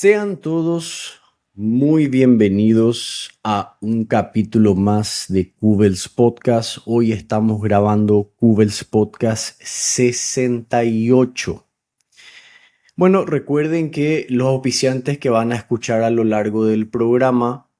Sean todos muy bienvenidos a un capítulo más de Cubels Podcast. Hoy estamos grabando Cubels Podcast 68. Bueno, recuerden que los auspiciantes que van a escuchar a lo largo del programa,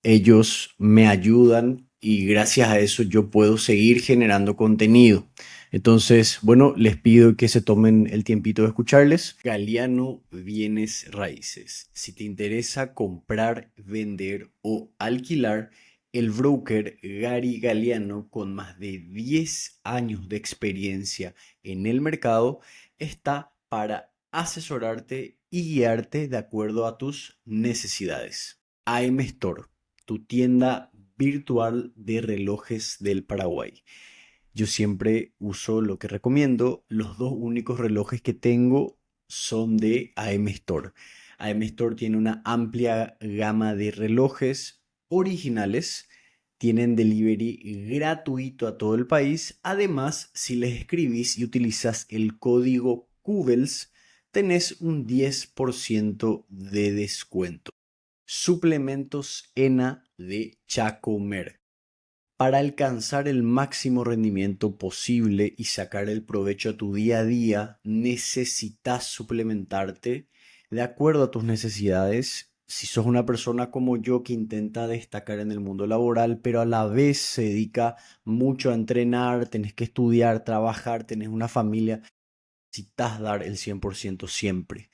ellos me ayudan y gracias a eso yo puedo seguir generando contenido. Entonces, bueno, les pido que se tomen el tiempito de escucharles. Galiano Bienes Raíces. Si te interesa comprar, vender o alquilar, el broker Gary Galiano, con más de 10 años de experiencia en el mercado, está para asesorarte y guiarte de acuerdo a tus necesidades. AM Store, tu tienda virtual de relojes del Paraguay. Yo siempre uso lo que recomiendo. Los dos únicos relojes que tengo son de AM Store. AM Store tiene una amplia gama de relojes originales. Tienen delivery gratuito a todo el país. Además, si les escribís y utilizas el código CUBELS, tenés un 10% de descuento. Suplementos ENA de Chacomer. Para alcanzar el máximo rendimiento posible y sacar el provecho a tu día a día, necesitas suplementarte de acuerdo a tus necesidades. Si sos una persona como yo que intenta destacar en el mundo laboral, pero a la vez se dedica mucho a entrenar, tenés que estudiar, trabajar, tenés una familia, necesitas dar el 100% siempre.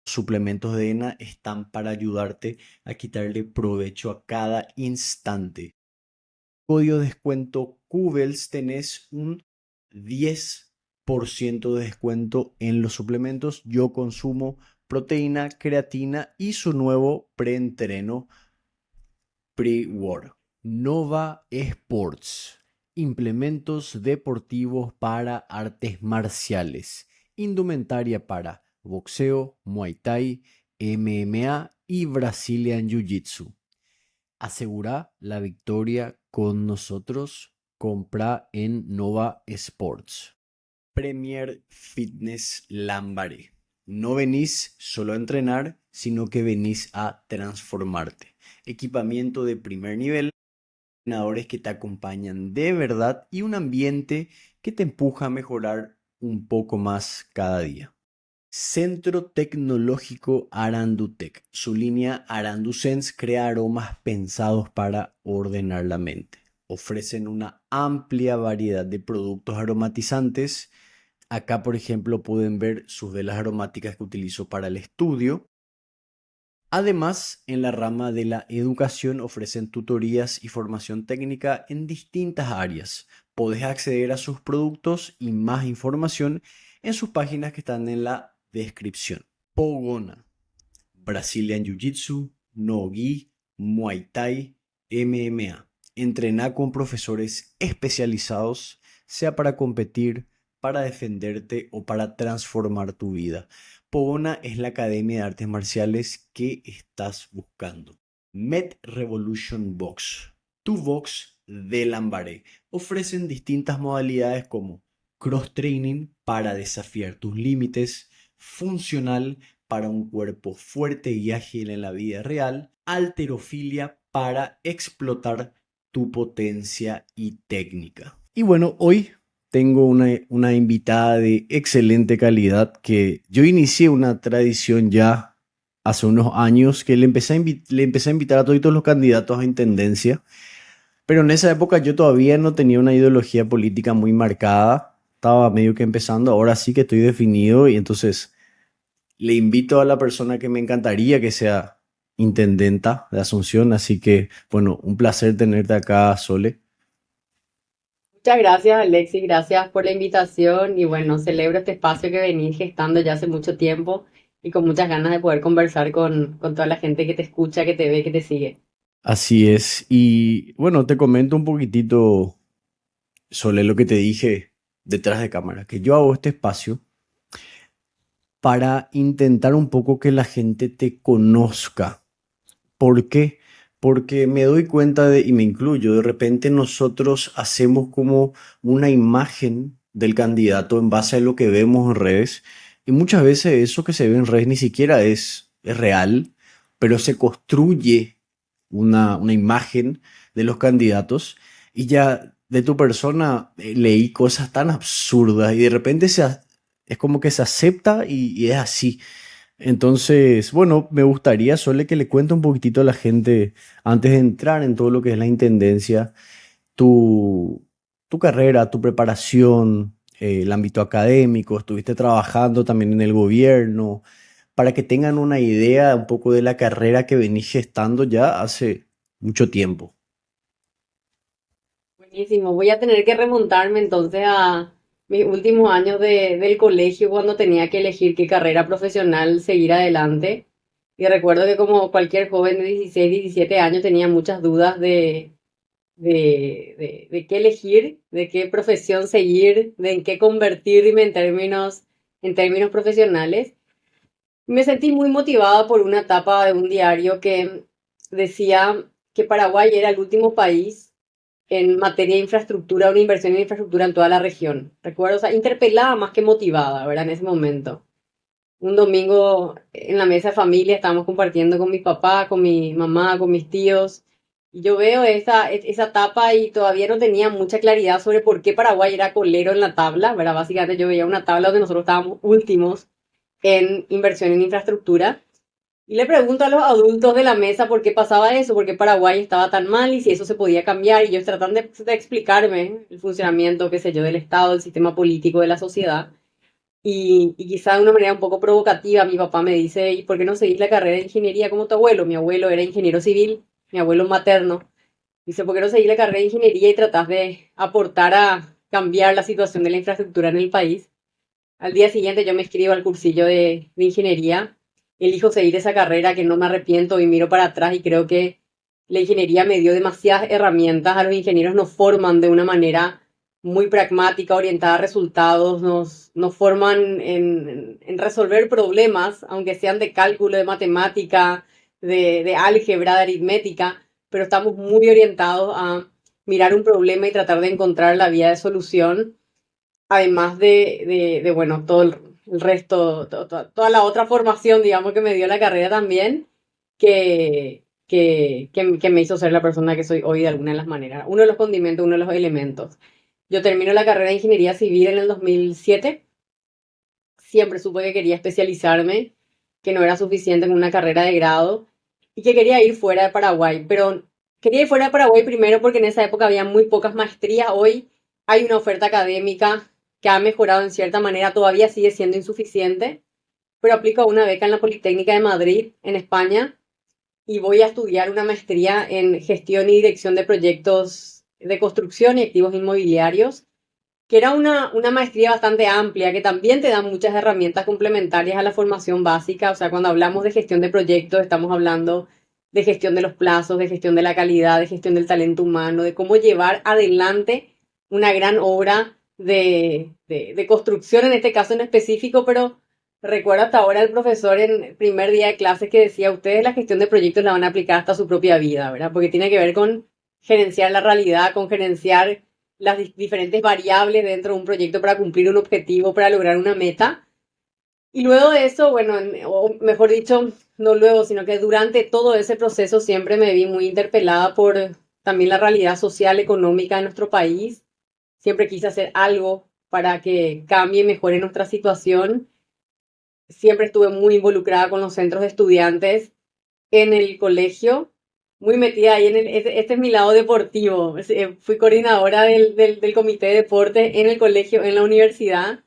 Suplementos de ENA están para ayudarte a quitarle provecho a cada instante. Código de descuento CUBELS, tenés un 10% de descuento en los suplementos. Yo consumo proteína, creatina y su nuevo preentreno Pre-Work. Nova Sports, implementos deportivos para artes marciales, indumentaria para boxeo, muay thai, MMA y Brazilian Jiu-Jitsu. Asegura la victoria con nosotros. Compra en Nova Sports. Premier Fitness Lambaré. No venís solo a entrenar, sino que venís a transformarte. Equipamiento de primer nivel, entrenadores que te acompañan de verdad y un ambiente que te empuja a mejorar un poco más cada día. Centro Tecnológico Arandutec. Su línea Arandusense crea aromas pensados para ordenar la mente. Ofrecen una amplia variedad de productos aromatizantes. Acá, por ejemplo, pueden ver sus velas aromáticas que utilizo para el estudio. Además, en la rama de la educación ofrecen tutorías y formación técnica en distintas áreas. Podés acceder a sus productos y más información en sus páginas que están en la descripción. Pogona, Brazilian Jiu-Jitsu, No-Gi, Muay Thai, MMA. Entrená con profesores especializados, sea para competir, para defenderte o para transformar tu vida. Pogona es la academia de artes marciales que estás buscando. Med Revolution Box, tu box de Lambaré. Ofrecen distintas modalidades como cross training para desafiar tus límites, funcional para un cuerpo fuerte y ágil en la vida real, halterofilia para explotar tu potencia y técnica. Y bueno, hoy tengo una invitada de excelente calidad que yo inicié una tradición ya hace unos años que le empecé a invitar a todos los candidatos a intendencia, pero en esa época yo todavía no tenía una ideología política muy marcada, estaba medio que empezando, ahora sí que estoy definido y entonces le invito a la persona que me encantaría que sea intendenta de Asunción, así que bueno, un placer tenerte acá, Sole. Muchas gracias, Alexis, gracias por la invitación y bueno, celebro este espacio que venís gestando ya hace mucho tiempo y con muchas ganas de poder conversar con toda la gente que te escucha, que te ve, que te sigue. Así es, y bueno, te comento un poquitito sobre lo que te dije detrás de cámara, que yo hago este espacio para intentar un poco que la gente te conozca. ¿Por qué? Porque me doy cuenta de, y me incluyo, de repente nosotros hacemos como una imagen del candidato en base a lo que vemos en redes Y muchas veces eso que se ve en redes ni siquiera es real, pero se construye una imagen de los candidatos y ya de tu persona leí cosas tan absurdas y de repente es como que se acepta y es así. Entonces, bueno, me gustaría solo que le cuente un poquitito a la gente antes de entrar en todo lo que es la intendencia tu, tu carrera, tu preparación, el ámbito académico, estuviste trabajando también en el gobierno, para que tengan una idea un poco de la carrera que venís gestando ya hace mucho tiempo. Buenísimo. Voy a tener que remontarme entonces a mis últimos años del colegio cuando tenía que elegir qué carrera profesional seguir adelante. Y recuerdo que como cualquier joven de 16, 17 años tenía muchas dudas de qué elegir, de qué profesión seguir, de en qué convertirme en términos profesionales. Me sentí muy motivada por una etapa de un diario que decía que Paraguay era el último país en materia de infraestructura, una inversión en infraestructura en toda la región. Recuerdo, o sea, interpelada más que motivada, ¿verdad? En ese momento. Un domingo en la mesa de familia estábamos compartiendo con mi papá, con mi mamá, con mis tíos. Y yo veo esa etapa y todavía no tenía mucha claridad sobre por qué Paraguay era colero en la tabla, ¿verdad? Básicamente yo veía una tabla donde nosotros estábamos últimos en inversión en infraestructura. Y le pregunto a los adultos de la mesa por qué pasaba eso, por qué Paraguay estaba tan mal y si eso se podía cambiar. Y ellos tratan de explicarme el funcionamiento, qué sé yo, del Estado, del sistema político, de la sociedad. Y quizá de una manera un poco provocativa, mi papá me dice, ¿y por qué no seguís la carrera de ingeniería como tu abuelo? Mi abuelo era ingeniero civil, mi abuelo materno. Dice, ¿por qué no seguís la carrera de ingeniería y tratás de aportar a cambiar la situación de la infraestructura en el país? Al día siguiente yo me inscribo al cursillo de ingeniería, elijo seguir esa carrera que no me arrepiento y miro para atrás y creo que la ingeniería me dio demasiadas herramientas. A los ingenieros nos forman de una manera muy pragmática, orientada a resultados, nos forman en resolver problemas, aunque sean de cálculo, de matemática, de álgebra, de aritmética, pero estamos muy orientados a mirar un problema y tratar de encontrar la vía de solución, además bueno, todo el resto, toda la otra formación, digamos, que me dio la carrera también, que me hizo ser la persona que soy hoy de alguna de las maneras. Uno de los condimentos, uno de los elementos. Yo termino la carrera de ingeniería civil en el 2007. Siempre supe que quería especializarme, que no era suficiente con una carrera de grado y que quería ir fuera de Paraguay. Pero quería ir fuera de Paraguay primero porque en esa época había muy pocas maestrías. Hoy hay una oferta académica que ha mejorado en cierta manera, todavía sigue siendo insuficiente, pero aplico a una beca en la Politécnica de Madrid, en España, y voy a estudiar una maestría en gestión y dirección de proyectos de construcción y activos inmobiliarios, que era una maestría bastante amplia, que también te da muchas herramientas complementarias a la formación básica. O sea, cuando hablamos de gestión de proyectos, estamos hablando de gestión de los plazos, de gestión de la calidad, de gestión del talento humano, de cómo llevar adelante una gran obra de construcción, en este caso en específico, pero recuerdo hasta ahora el profesor en el primer día de clase que decía, ustedes la gestión de proyectos la van a aplicar hasta su propia vida, ¿verdad? Porque tiene que ver con gerenciar la realidad, con gerenciar las diferentes variables dentro de un proyecto para cumplir un objetivo, para lograr una meta. Y luego de eso, bueno, o mejor dicho, no luego, sino que durante todo ese proceso siempre me vi muy interpelada por también la realidad social, económica de nuestro país. Siempre quise hacer algo para que cambie y mejore nuestra situación. Siempre estuve muy involucrada con los centros de estudiantes en el colegio, muy metida ahí este es mi lado deportivo. Fui coordinadora del comité de deporte en el colegio, en la universidad.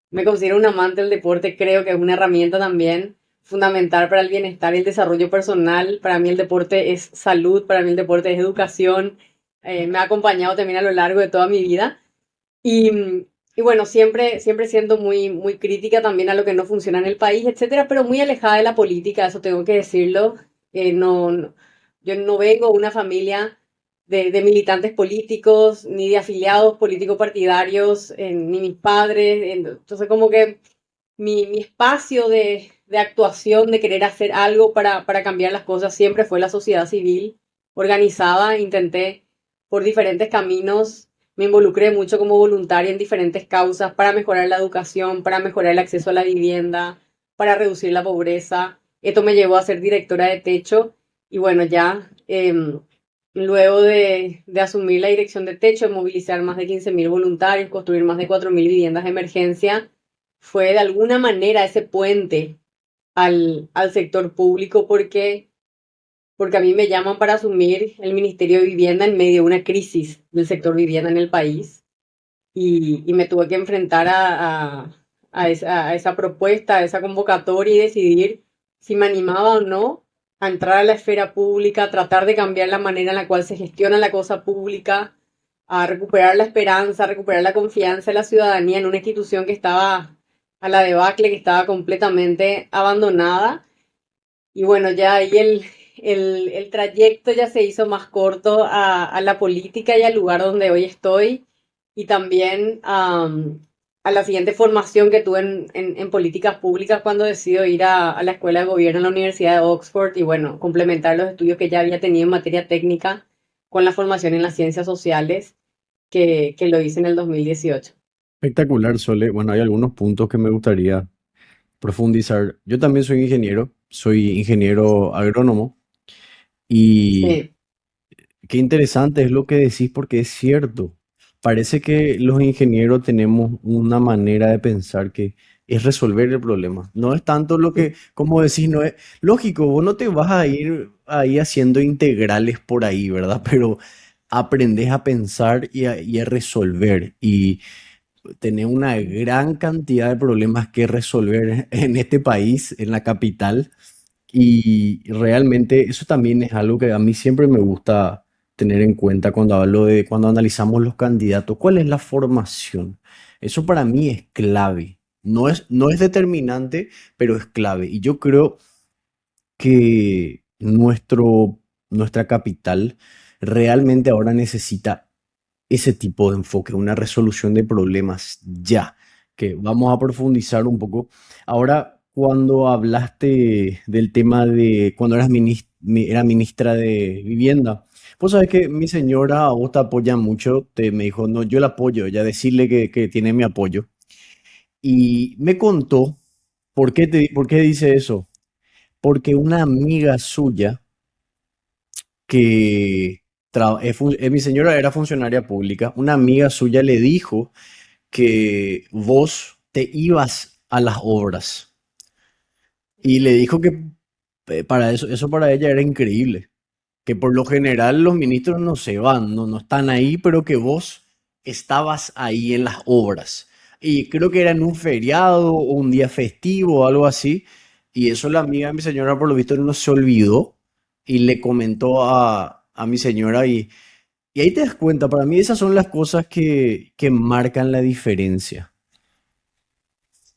Me considero un amante del deporte, creo que es una herramienta también fundamental para el bienestar y el desarrollo personal. Para mí el deporte es salud, para mí el deporte es educación. Me ha acompañado también a lo largo de toda mi vida. Y, y bueno, siempre siendo muy crítica también a lo que no funciona en el país, etcétera, pero muy alejada de la política, eso tengo que decirlo. Yo no vengo de una familia de militantes políticos, ni de afiliados políticos partidarios, ni mis padres. Entonces, como que mi espacio de actuación, de querer hacer algo para cambiar las cosas, siempre fue la sociedad civil organizada. Intenté por diferentes caminos me involucré mucho como voluntaria en diferentes causas para mejorar la educación, para mejorar el acceso a la vivienda, para reducir la pobreza. Esto me llevó a ser directora de Techo y bueno, ya luego de asumir la dirección de Techo, movilizar más de 15.000 voluntarios, construir más de 4.000 viviendas de emergencia, fue de alguna manera ese puente al sector público porque a mí me llaman para asumir el Ministerio de Vivienda en medio de una crisis del sector vivienda en el país y me tuve que enfrentar a esa propuesta, a esa convocatoria y decidir si me animaba o no a entrar a la esfera pública, a tratar de cambiar la manera en la cual se gestiona la cosa pública, a recuperar la esperanza, a recuperar la confianza de la ciudadanía en una institución que estaba a la debacle, que estaba completamente abandonada. Y bueno, ya ahí el trayecto ya se hizo más corto a la política y al lugar donde hoy estoy y también a la siguiente formación que tuve en políticas públicas cuando decido ir a la escuela de gobierno en la Universidad de Oxford y bueno, complementar los estudios que ya había tenido en materia técnica con la formación en las ciencias sociales que lo hice en el 2018. Espectacular, Sole. Bueno, hay algunos puntos que me gustaría profundizar. Yo también soy ingeniero agrónomo y Sí, qué interesante es lo que decís porque es cierto. Parece que los ingenieros tenemos una manera de pensar que es resolver el problema. No es tanto lo sí. que, como decís, no es lógico, vos no te vas a ir ahí haciendo integrales por ahí, ¿verdad? Pero aprendes a pensar y a resolver. Y tenés una gran cantidad de problemas que resolver en este país, en la capital. Y realmente eso también es algo que a mí siempre me gusta tener en cuenta cuando hablo de, cuando analizamos los candidatos. ¿Cuál es la formación? Eso para mí es clave. No es determinante, pero es clave. Y yo creo que nuestra capital realmente ahora necesita ese tipo de enfoque, una resolución de problemas ya, que vamos a profundizar un poco. Ahora, cuando hablaste del tema de cuando era ministra de Vivienda, pues sabes que mi señora a vos te apoya mucho, me dijo, no, yo la apoyo, ya decirle que tiene mi apoyo. Y me contó, ¿por qué dice eso? Porque una amiga suya mi señora era funcionaria pública, una amiga suya le dijo que vos te ibas a las obras y le dijo que para eso para ella era increíble, que por lo general los ministros no se van, no están ahí, pero que vos estabas ahí en las obras. Y creo que era en un feriado o un día festivo o algo así, y eso la amiga de mi señora por lo visto no se olvidó y le comentó a mi señora y ahí te das cuenta, para mí esas son las cosas que marcan la diferencia.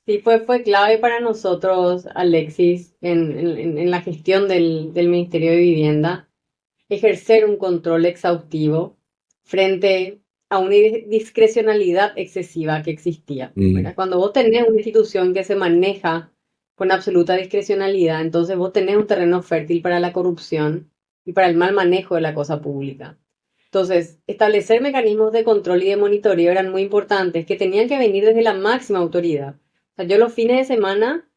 Sí, fue clave para nosotros, Alexis, en la gestión del Ministerio de Vivienda, ejercer un control exhaustivo frente a una discrecionalidad excesiva que existía, Mm, ¿verdad? Cuando vos tenés una institución que se maneja con absoluta discrecionalidad, entonces vos tenés un terreno fértil para la corrupción y para el mal manejo de la cosa pública. Entonces, establecer mecanismos de control y de monitoreo eran muy importantes, que tenían que venir desde la máxima autoridad. O sea, yo los fines de semana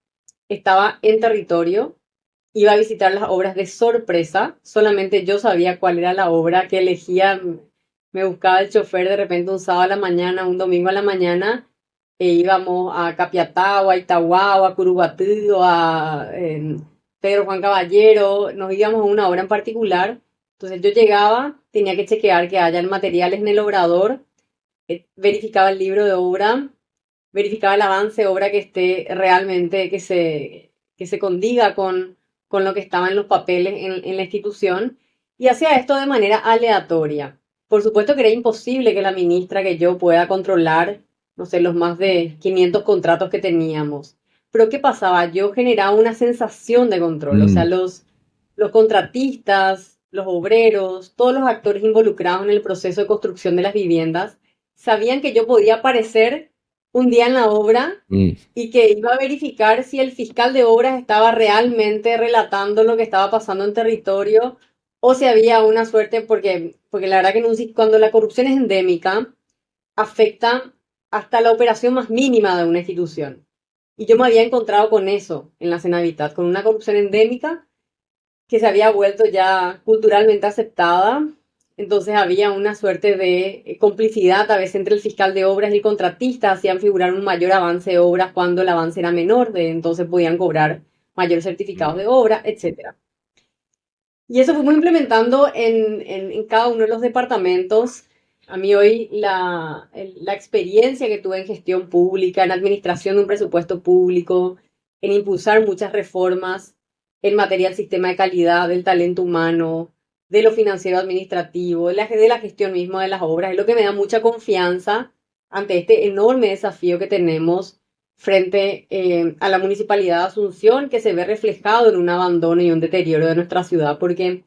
estaba en territorio, iba a visitar las obras de sorpresa, solamente yo sabía cuál era la obra que elegía, me buscaba el chofer de repente un sábado a la mañana, un domingo a la mañana, e íbamos a Capiatá, a Itagua, a Curuguatú, Pedro Juan Caballero, nos íbamos a una obra en particular, entonces yo llegaba, tenía que chequear que hayan materiales en el obrador, verificaba el libro de obra, verificaba el avance de obra que esté realmente, que se condiga con lo que estaba en los papeles en la institución y hacía esto de manera aleatoria. Por supuesto que era imposible que la ministra, que yo pueda controlar, no sé, los más de 500 contratos que teníamos. Pero ¿qué pasaba? Yo generaba una sensación de control, o sea, mm. los contratistas, los obreros, todos los actores involucrados en el proceso de construcción de las viviendas, sabían que yo podía aparecer un día en la obra Mm. y que iba a verificar si el fiscal de obras estaba realmente relatando lo que estaba pasando en territorio o si había una suerte, porque la verdad que cuando la corrupción es endémica, afecta hasta la operación más mínima de una institución. Y yo me había encontrado con eso en la Cenavitat, con una corrupción endémica que se había vuelto ya culturalmente aceptada. Entonces había una suerte de complicidad a veces entre el fiscal de obras y el contratista, hacían figurar un mayor avance de obras cuando el avance era menor, entonces podían cobrar mayores certificados de obra, etcétera. Y eso fuimos implementando en cada uno de los departamentos. A mí hoy la experiencia que tuve en gestión pública, en administración de un presupuesto público, en impulsar muchas reformas en materia del sistema de calidad, del talento humano, de lo financiero administrativo, de la gestión misma de las obras, es lo que me da mucha confianza ante este enorme desafío que tenemos frente a la Municipalidad de Asunción, que se ve reflejado en un abandono y un deterioro de nuestra ciudad, porque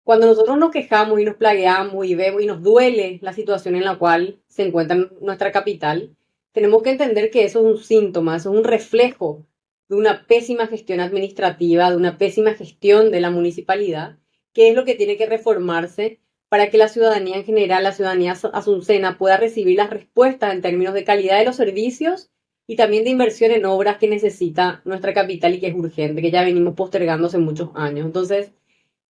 cuando nosotros nos quejamos y nos plagueamos y vemos y nos duele la situación en la cual se encuentra nuestra capital, tenemos que entender que eso es un síntoma, eso es un reflejo de una pésima gestión administrativa, de una pésima gestión de la municipalidad, que es lo que tiene que reformarse para que la ciudadanía en general, la ciudadanía asuncena, pueda recibir las respuestas en términos de calidad de los servicios y también de inversión en obras que necesita nuestra capital y que es urgente, que ya venimos postergando hace muchos años. Entonces,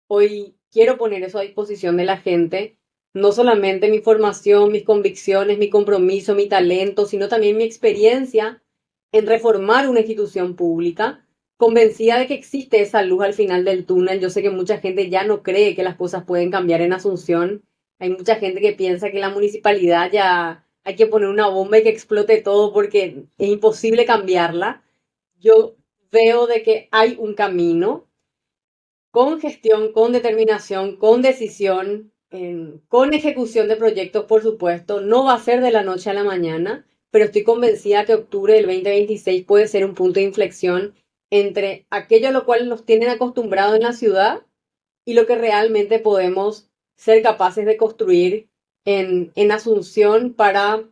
hoy quiero poner eso a disposición de la gente, no solamente mi formación, mis convicciones, mi compromiso, mi talento, sino también mi experiencia en reformar una institución pública, convencida de que existe esa luz al final del túnel. Yo sé que mucha gente ya no cree que las cosas pueden cambiar en Asunción. Hay mucha gente que piensa que la municipalidad ya hay que poner una bomba y que explote todo porque es imposible cambiarla. Yo veo de que hay un camino con gestión, con determinación, con decisión, con ejecución de proyectos, por supuesto. No va a ser de la noche a la mañana, pero estoy convencida que octubre del 2026 puede ser un punto de inflexión entre aquello a lo cual nos tienen acostumbrados en la ciudad y lo que realmente podemos ser capaces de construir en Asunción para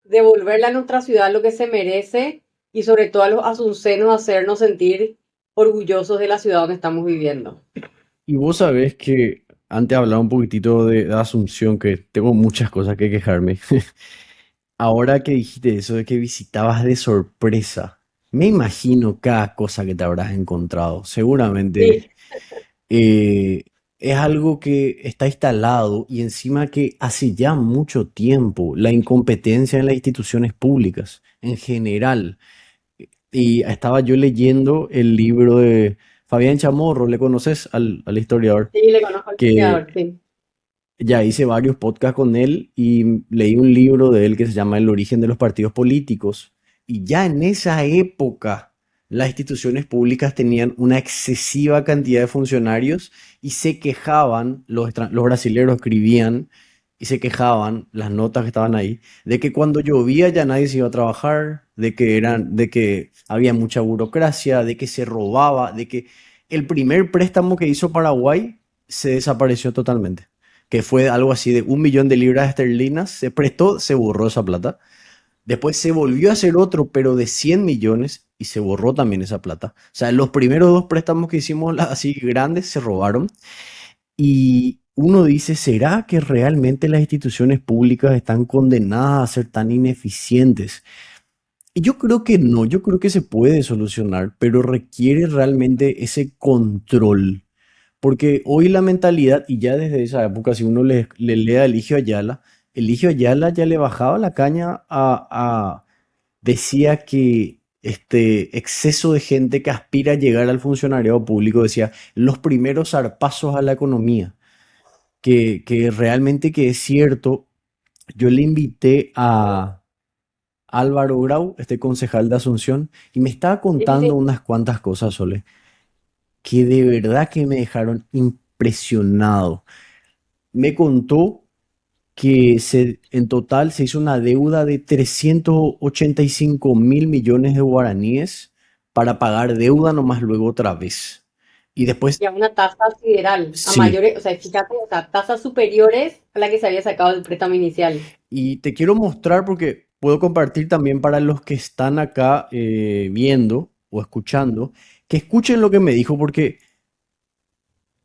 devolverle a nuestra ciudad lo que se merece y sobre todo a los asuncenos hacernos sentir orgullosos de la ciudad donde estamos viviendo. Y vos sabés que antes hablaba un poquitito de Asunción, que tengo muchas cosas que quejarme. Ahora que dijiste eso de que visitabas de sorpresa, me imagino cada cosa que te habrás encontrado. Seguramente Sí, eh, es algo que está instalado y encima que hace ya mucho tiempo la incompetencia en las instituciones públicas en general. Y estaba yo leyendo el libro de Fabián Chamorro, ¿le conoces al historiador? sí, le conozco al Que creador, sí. ya hice varios podcasts con él y leí un libro de él que se llama El origen de los partidos políticos. Y ya en esa época las instituciones públicas tenían una excesiva cantidad de funcionarios y se quejaban, los brasileros escribían y se quejaban, las notas que estaban ahí, de que cuando llovía ya nadie se iba a trabajar, de que había mucha burocracia, de que se robaba, de que el primer préstamo que hizo Paraguay se desapareció totalmente, que fue algo así de 1 millón de libras esterlinas, se prestó, se borró esa plata. Después se volvió a hacer otro, pero de 100 millones y se borró también esa plata. O sea, los primeros dos préstamos que hicimos así grandes se robaron. Y uno dice, ¿será que realmente las instituciones públicas están condenadas a ser tan ineficientes? Y yo creo que no, yo creo que se puede solucionar, pero requiere realmente ese control. Porque hoy la mentalidad, y ya desde esa época, si uno le lee a Eligio Ayala ya le bajaba la caña decía que este exceso de gente que aspira a llegar al funcionariado público, decía, los primeros zarpazos a la economía, que realmente que es cierto. Yo le invité a Álvaro Grau, este concejal de Asunción, y me estaba Sí, sí, contando sí. unas cuantas cosas, Sole, que de verdad que me dejaron impresionado. Me contó que en total se hizo una deuda de 385.000 millones de guaraníes para pagar deuda nomás luego otra vez. Y después, Y a una tasa sideral, a sí, mayores, o sea, fíjate, o sea, tasas superiores a la que se había sacado el préstamo inicial. y te quiero mostrar porque puedo compartir también para los que están acá viendo o escuchando, que escuchen lo que me dijo porque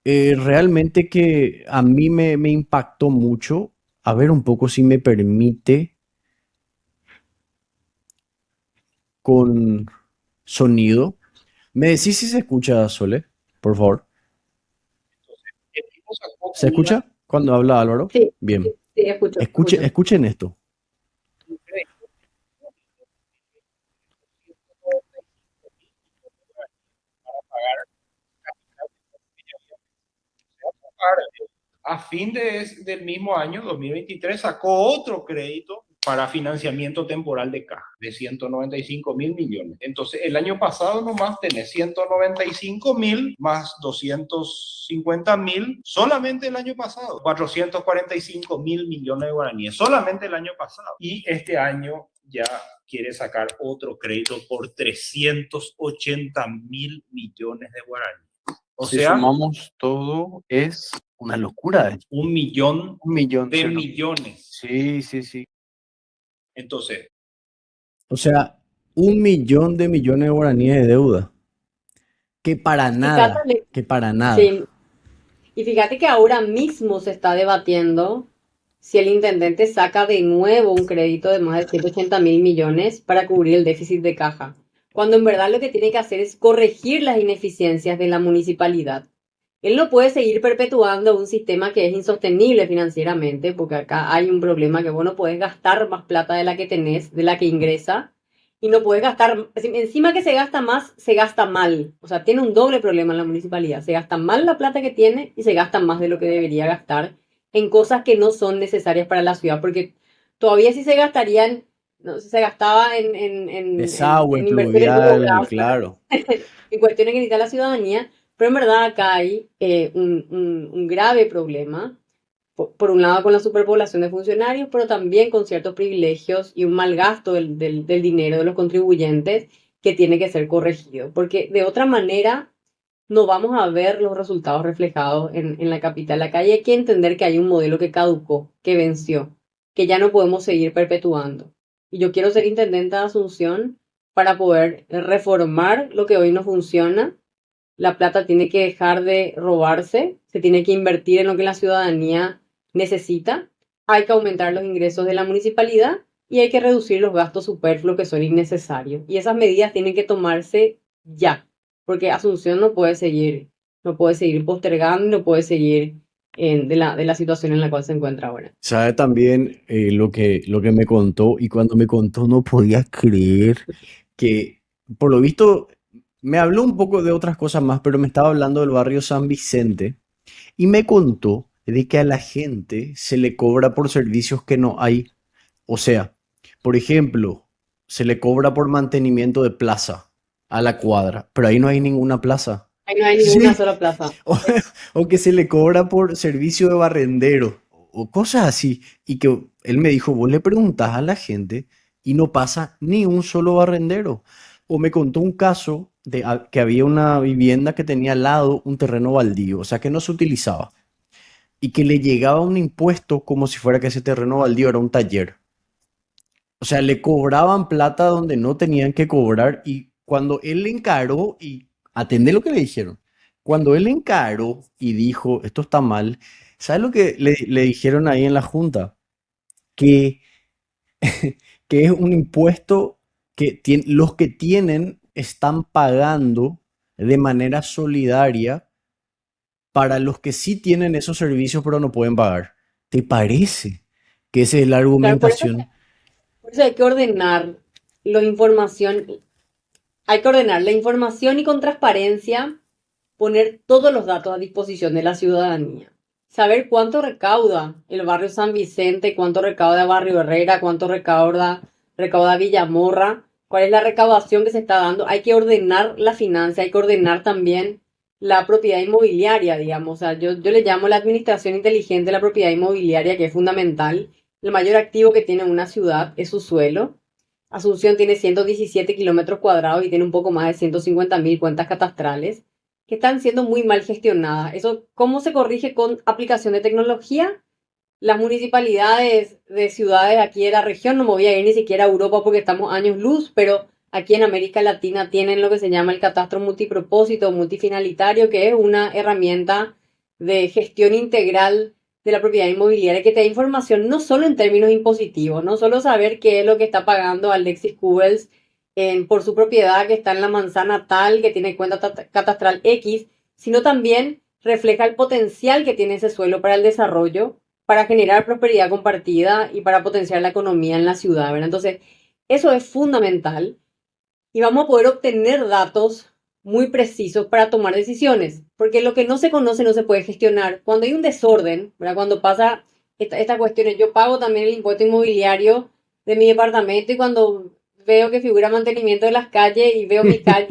realmente que a mí me impactó mucho. A ver un poco si me permite. con sonido. ¿Me decís si se escucha, Sole? Por favor. El tipo sacó ¿Se escucha cuando habla Álvaro? Sí, sí, Bien. sí, escucho, escucho. Escuchen esto. un crédito para pagar capital que ya había pagar. A fin del mismo año, 2023, sacó otro crédito para financiamiento temporal de caja de 195.000 millones. Entonces, el año pasado nomás tenés 195.000 más 250.000, solamente el año pasado, 445.000 millones de guaraníes, solamente el año pasado. Y este año ya quiere sacar otro crédito por 380.000 millones de guaraníes. O Si sea, sumamos todo, es una locura. 1 millón 1 millón, de cero. millones. Sí, sí, sí. Entonces, O sea, 1 millón de millones de guaraníes de deuda. Y fíjate, Que para nada. sí, y fíjate que ahora mismo se está debatiendo si el intendente saca de nuevo un crédito de más de 180.000 millones para cubrir el déficit de caja, cuando en verdad lo que tiene que hacer es corregir las ineficiencias de la municipalidad. Él no puede seguir perpetuando un sistema que es insostenible financieramente, porque acá hay un problema que vos no podés gastar más plata de la que tenés, de la que ingresa, y no puedes gastar, encima que se gasta más, se gasta mal. O sea, tiene un doble problema en la municipalidad. Se gasta mal la plata que tiene y se gasta más de lo que debería gastar en cosas que no son necesarias para la ciudad, porque todavía sí se gastarían, no, se gastaba Desagüe, en invertir en nuevo pluvial, gas, claro. en cuestiones que necesita la ciudadanía, pero en verdad acá hay un grave problema, por un lado con la superpoblación de funcionarios, pero también con ciertos privilegios y un mal gasto del dinero de los contribuyentes que tiene que ser corregido, porque de otra manera no vamos a ver los resultados reflejados en la capital. Acá hay que entender que hay un modelo que caducó, que venció, que ya no podemos seguir perpetuando. Y yo quiero ser intendente de Asunción para poder reformar lo que hoy no funciona. La plata tiene que dejar de robarse, se tiene que invertir en lo que la ciudadanía necesita, hay que aumentar los ingresos de la municipalidad y hay que reducir los gastos superfluos que son innecesarios. Y esas medidas tienen que tomarse ya, porque Asunción no puede seguir postergando, no puede seguir de la situación en la cual se encuentra ahora. Sabe también lo que me contó y cuando me contó no podía creer que, por lo visto, me habló un poco de otras cosas más, pero me estaba hablando del barrio San Vicente y me contó de que a la gente se le cobra por servicios que no hay. O sea, por ejemplo, se le cobra por mantenimiento de plaza a la cuadra, pero ahí no hay ninguna plaza. Ahí no hay ninguna Sí, sola plaza. o, o que se le cobra por servicio de barrendero o cosas así. Y que él me dijo, vos le preguntás a la gente y no pasa ni un solo barrendero. O me contó un caso de que había una vivienda que tenía al lado un terreno baldío, o sea que no se utilizaba, y que le llegaba un impuesto como si fuera que ese terreno baldío era un taller. O sea, le cobraban plata donde no tenían que cobrar y cuando él le encaró y atendé lo que le dijeron, cuando él encaró y dijo, esto está mal, ¿sabes lo que le dijeron ahí en la junta? Que, que es un impuesto que los que tienen están pagando de manera solidaria para los que sí tienen esos servicios pero no pueden pagar. ¿Te parece que esa es la Claro, argumentación? por eso hay que ordenar la información. Hay que ordenar la información y con transparencia poner todos los datos a disposición de la ciudadanía. Saber cuánto recauda el barrio San Vicente, cuánto recauda Barrio Herrera, cuánto recauda Villamorra, cuál es la recaudación que se está dando. Hay que ordenar la finanza, hay que ordenar también la propiedad inmobiliaria, digamos. O sea, yo le llamo la administración inteligente de la propiedad inmobiliaria, que es fundamental. El mayor activo que tiene una ciudad es su suelo. Asunción tiene 117 kilómetros cuadrados y tiene un poco más de 150.000 cuentas catastrales que están siendo muy mal gestionadas. Eso, ¿cómo se corrige con aplicación de tecnología? Las municipalidades de ciudades aquí de la región, no me voy a ir ni siquiera a Europa porque estamos años luz, pero aquí en América Latina tienen lo que se llama el catastro multipropósito, multifinalitario, que es una herramienta de gestión integral de la propiedad inmobiliaria que te da información no solo en términos impositivos, no solo saber qué es lo que está pagando Alexis Kubels por su propiedad que está en la manzana tal, que tiene cuenta catastral X, sino también refleja el potencial que tiene ese suelo para el desarrollo, para generar prosperidad compartida y para potenciar la economía en la ciudad, ¿verdad? Entonces, eso es fundamental y vamos a poder obtener datos muy precisos para tomar decisiones, porque lo que no se conoce no se puede gestionar. Cuando hay un desorden, ¿verdad? Cuando pasa estas cuestiones, yo pago también el impuesto inmobiliario de mi departamento y cuando veo que figura mantenimiento de las calles y veo mis calles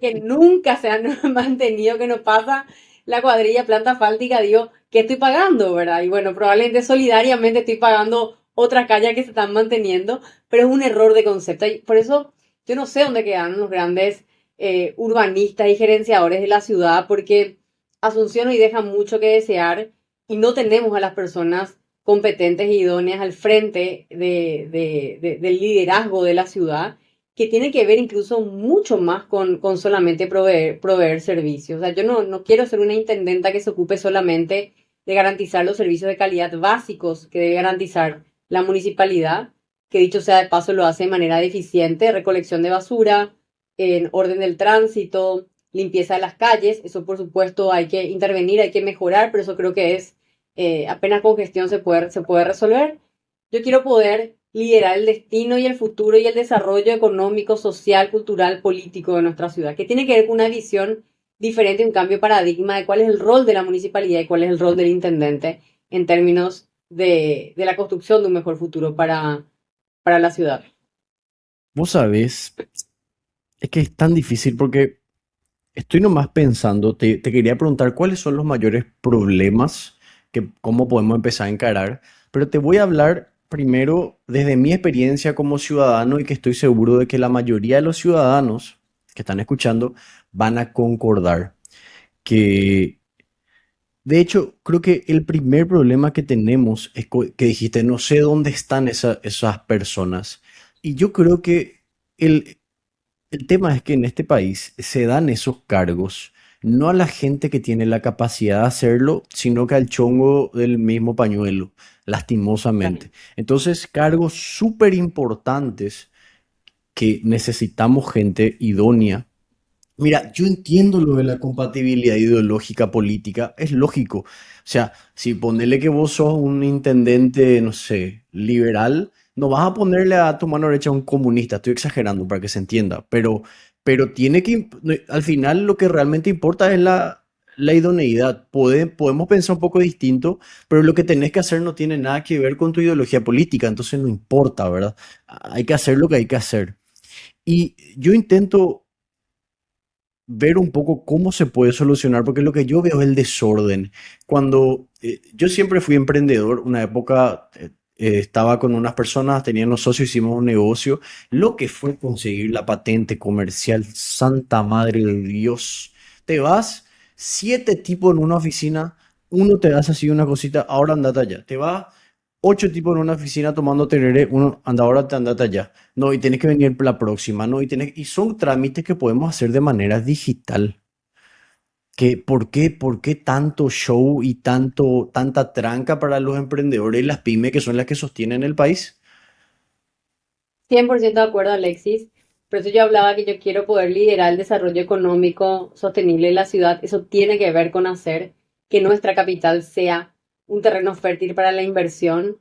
que nunca se han mantenido, que no pasa la cuadrilla planta asfáltica, digo, ¿qué estoy pagando, verdad? Y bueno, probablemente solidariamente estoy pagando otras calles que se están manteniendo, pero es un error de concepto. Y por eso yo no sé dónde quedan los grandes urbanistas y gerenciadores de la ciudad, porque Asunción hoy deja mucho que desear y no tenemos a las personas competentes e idóneas al frente del liderazgo de la ciudad, que tiene que ver incluso mucho más con solamente proveer servicios. O sea, yo no quiero ser una intendenta que se ocupe solamente de garantizar los servicios de calidad básicos que debe garantizar la municipalidad, que dicho sea de paso lo hace de manera deficiente, recolección de basura, en orden del tránsito, limpieza de las calles, eso por supuesto hay que intervenir, hay que mejorar, pero eso creo que es apenas con gestión se puede resolver. Yo quiero poder liderar el destino y el futuro y el desarrollo económico, social, cultural, político de nuestra ciudad, que tiene que ver con una visión diferente, un cambio de paradigma de cuál es el rol de la municipalidad y cuál es el rol del intendente en términos de la construcción de un mejor futuro para la ciudad. Vos sabés, es que es tan difícil porque estoy nomás pensando, te quería preguntar cuáles son los mayores problemas, que cómo podemos empezar a encarar, pero te voy a hablar primero desde mi experiencia como ciudadano y que estoy seguro de que la mayoría de los ciudadanos que están escuchando van a concordar que, de hecho, creo que el primer problema que tenemos es que dijiste, no sé dónde están esas personas. Y yo creo que el, el tema es que en este país se dan esos cargos no a la gente que tiene la capacidad de hacerlo, sino que al chongo del mismo pañuelo, lastimosamente. Entonces, cargos súper importantes que necesitamos gente idónea. Mira, yo entiendo lo de la compatibilidad ideológica política, es lógico. O sea, si ponele que vos sos un intendente, no sé, liberal, no vas a ponerle a tu mano derecha a un comunista, estoy exagerando para que se entienda, pero tiene que, al final lo que realmente importa es la idoneidad. Podemos pensar un poco distinto, pero lo que tenés que hacer no tiene nada que ver con tu ideología política, entonces no importa, ¿verdad? Hay que hacer lo que hay que hacer. Y yo intento ver un poco cómo se puede solucionar, porque lo que yo veo es el desorden. Cuando yo siempre fui emprendedor, una época estaba con unas personas, teníamos socios, hicimos un negocio, lo que fue conseguir la patente comercial, Santa Madre de Dios. Te vas, siete tipos en una oficina, uno te hace así una cosita, ahora andate allá. Te vas, ocho tipos en una oficina tomando tereré, uno anda ahora, te andate allá. No, y tenés que venir la próxima, ¿no? Y son trámites que podemos hacer de manera digital. ¿Por qué tanto show y tanta tranca para los emprendedores y las pymes que son las que sostienen el país? 100% de acuerdo, Alexis. Por eso yo hablaba que yo quiero poder liderar el desarrollo económico sostenible de la ciudad. Eso tiene que ver con hacer que nuestra capital sea un terreno fértil para la inversión,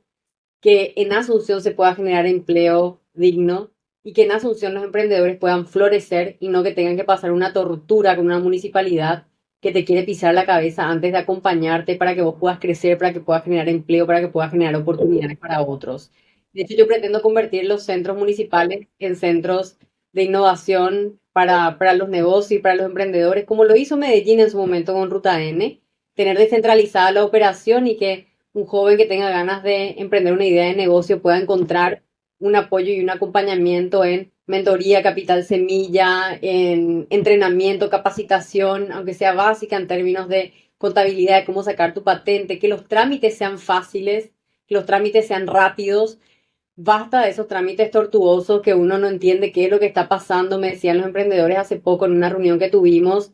que en Asunción se pueda generar empleo digno y que en Asunción los emprendedores puedan florecer y no que tengan que pasar una tortura con una municipalidad que te quiere pisar la cabeza antes de acompañarte para que vos puedas crecer, para que puedas generar empleo, para que puedas generar oportunidades para otros. De hecho, yo pretendo convertir los centros municipales en centros de innovación para los negocios y para los emprendedores, como lo hizo Medellín en su momento con Ruta N, tener descentralizada la operación y que un joven que tenga ganas de emprender una idea de negocio pueda encontrar un apoyo y un acompañamiento en mentoría, capital semilla, en entrenamiento, capacitación, aunque sea básica en términos de contabilidad, de cómo sacar tu patente, que los trámites sean fáciles, que los trámites sean rápidos. Basta de esos trámites tortuosos que uno no entiende qué es lo que está pasando. Me decían los emprendedores hace poco en una reunión que tuvimos.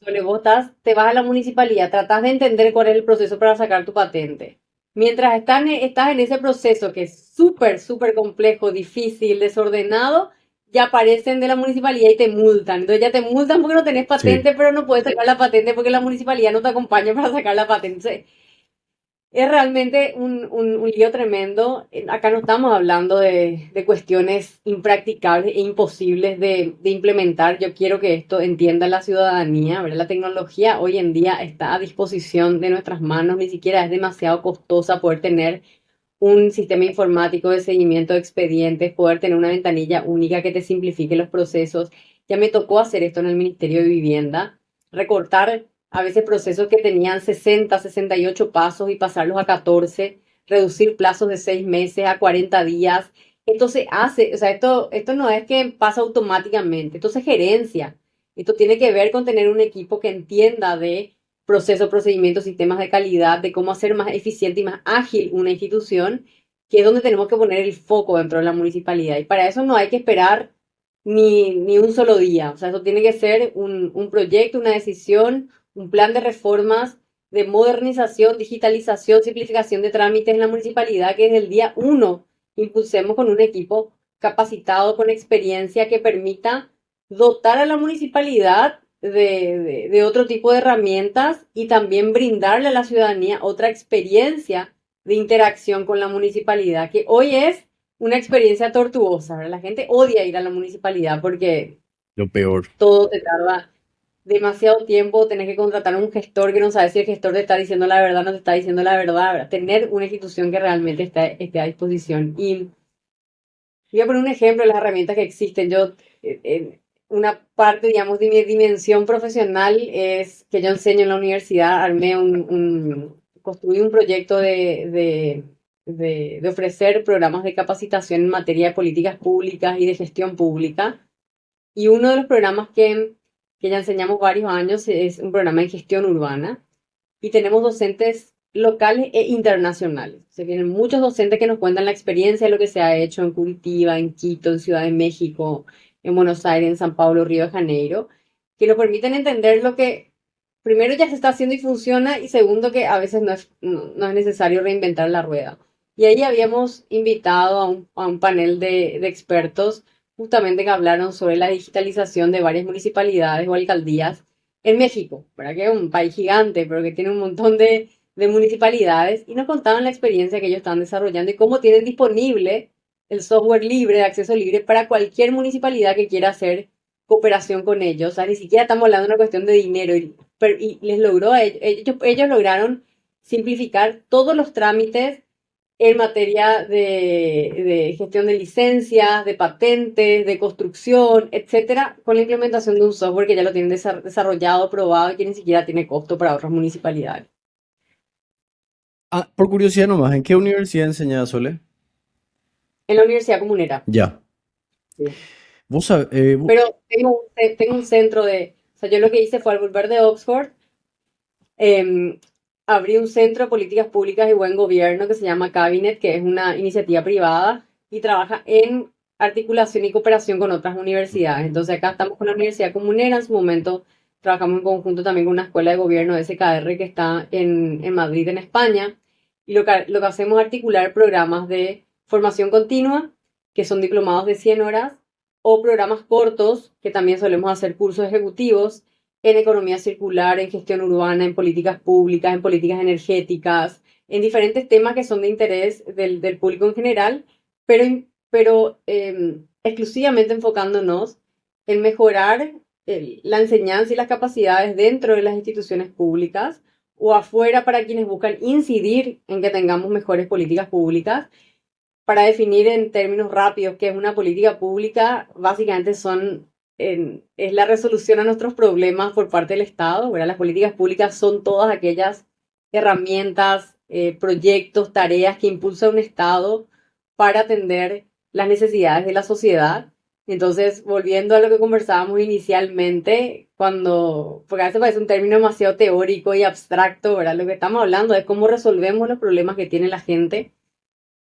Sole, vos te vas a la municipalidad, tratás de entender cuál es el proceso para sacar tu patente. Mientras estás en ese proceso que es súper, súper complejo, difícil, desordenado, que aparecen de la municipalidad y te multan. Entonces ya te multan porque no tenés Sí, patente, pero no puedes sacar la patente porque la municipalidad no te acompaña para sacar la patente. Entonces, es realmente un lío tremendo. Acá no estamos hablando de cuestiones impracticables e imposibles de implementar. Yo quiero que esto entienda la ciudadanía, ¿verdad? La tecnología hoy en día está a disposición de nuestras manos, ni siquiera es demasiado costosa poder tener un sistema informático de seguimiento de expedientes, poder tener una ventanilla única que te simplifique los procesos. Ya me tocó hacer esto en el Ministerio de Vivienda, recortar a veces procesos que tenían 60, 68 pasos y pasarlos a 14, reducir plazos de 6 meses a 40 días. Esto se hace, o sea, esto no es que pasa automáticamente, esto se gerencia. Esto tiene que ver con tener un equipo que entienda de procesos, procedimientos, sistemas de calidad, de cómo hacer más eficiente y más ágil una institución, que es donde tenemos que poner el foco dentro de la municipalidad. Y para eso no hay que esperar ni un solo día. O sea, eso tiene que ser un proyecto, una decisión, un plan de reformas, de modernización, digitalización, simplificación de trámites en la municipalidad, que desde el día uno impulsemos con un equipo capacitado, con experiencia, que permita dotar a la municipalidad de otro tipo de herramientas y también brindarle a la ciudadanía otra experiencia de interacción con la municipalidad, que hoy es una experiencia tortuosa, ¿verdad? La gente odia ir a la municipalidad porque lo peor. todo te tarda demasiado tiempo, tenés que contratar a un gestor que no sabe si el gestor te está diciendo la verdad o no te está diciendo la verdad, ¿verdad? Tener una institución que realmente esté a disposición. Y voy a poner un ejemplo de las herramientas que existen. Yo, una parte, digamos, de mi dimensión profesional es que yo enseño en la universidad, construí un proyecto de ofrecer programas de capacitación en materia de políticas públicas y de gestión pública. Y uno de los programas que ya enseñamos varios años es un programa de gestión urbana y tenemos docentes locales e internacionales. Se vienen muchos docentes que nos cuentan la experiencia de lo que se ha hecho en Curitiba, en Quito, en Ciudad de México, en Buenos Aires, en San Pablo, Río de Janeiro, que nos permiten entender lo que primero ya se está haciendo y funciona, y segundo que a veces no es necesario reinventar la rueda. Y ahí habíamos invitado a un panel de expertos justamente que hablaron sobre la digitalización de varias municipalidades o alcaldías en México, ¿verdad? Que es un país gigante, pero que tiene un montón de municipalidades, y nos contaban la experiencia que ellos están desarrollando y cómo tienen disponible el software libre, de acceso libre, para cualquier municipalidad que quiera hacer cooperación con ellos. O sea, ni siquiera estamos hablando de una cuestión de dinero, y les logró, ellos lograron simplificar todos los trámites en materia de gestión de licencias, de patentes, de construcción, etcétera, con la implementación de un software que ya lo tienen desarrollado, probado y que ni siquiera tiene costo para otras municipalidades. Ah, por curiosidad nomás, ¿en qué universidad enseñaba Sole? En la Universidad Comunera. Ya. Sí. Vos sabés, Pero tengo un centro o sea, yo lo que hice fue al volver de Oxford, eh, abrí un centro de políticas públicas y buen gobierno que se llama Cabinet, que es una iniciativa privada y trabaja en articulación y cooperación con otras universidades. Entonces acá estamos con la Universidad Comunera, en su momento trabajamos en conjunto también con una escuela de gobierno de SKR que está en Madrid, en España, y lo que hacemos es articular programas de formación continua, que son diplomados de 100 horas, o programas cortos, que también solemos hacer cursos ejecutivos, en economía circular, en gestión urbana, en políticas públicas, en políticas energéticas, en diferentes temas que son de interés del público en general, pero exclusivamente enfocándonos en mejorar la enseñanza y las capacidades dentro de las instituciones públicas o afuera, para quienes buscan incidir en que tengamos mejores políticas públicas. Para definir en términos rápidos qué es una política pública, básicamente es la resolución a nuestros problemas por parte del Estado, ¿verdad? Las políticas públicas son todas aquellas herramientas, proyectos, tareas que impulsa un Estado para atender las necesidades de la sociedad. Entonces, volviendo a lo que conversábamos inicialmente, porque a veces parece un término demasiado teórico y abstracto, ¿verdad? Lo que estamos hablando es cómo resolvemos los problemas que tiene la gente,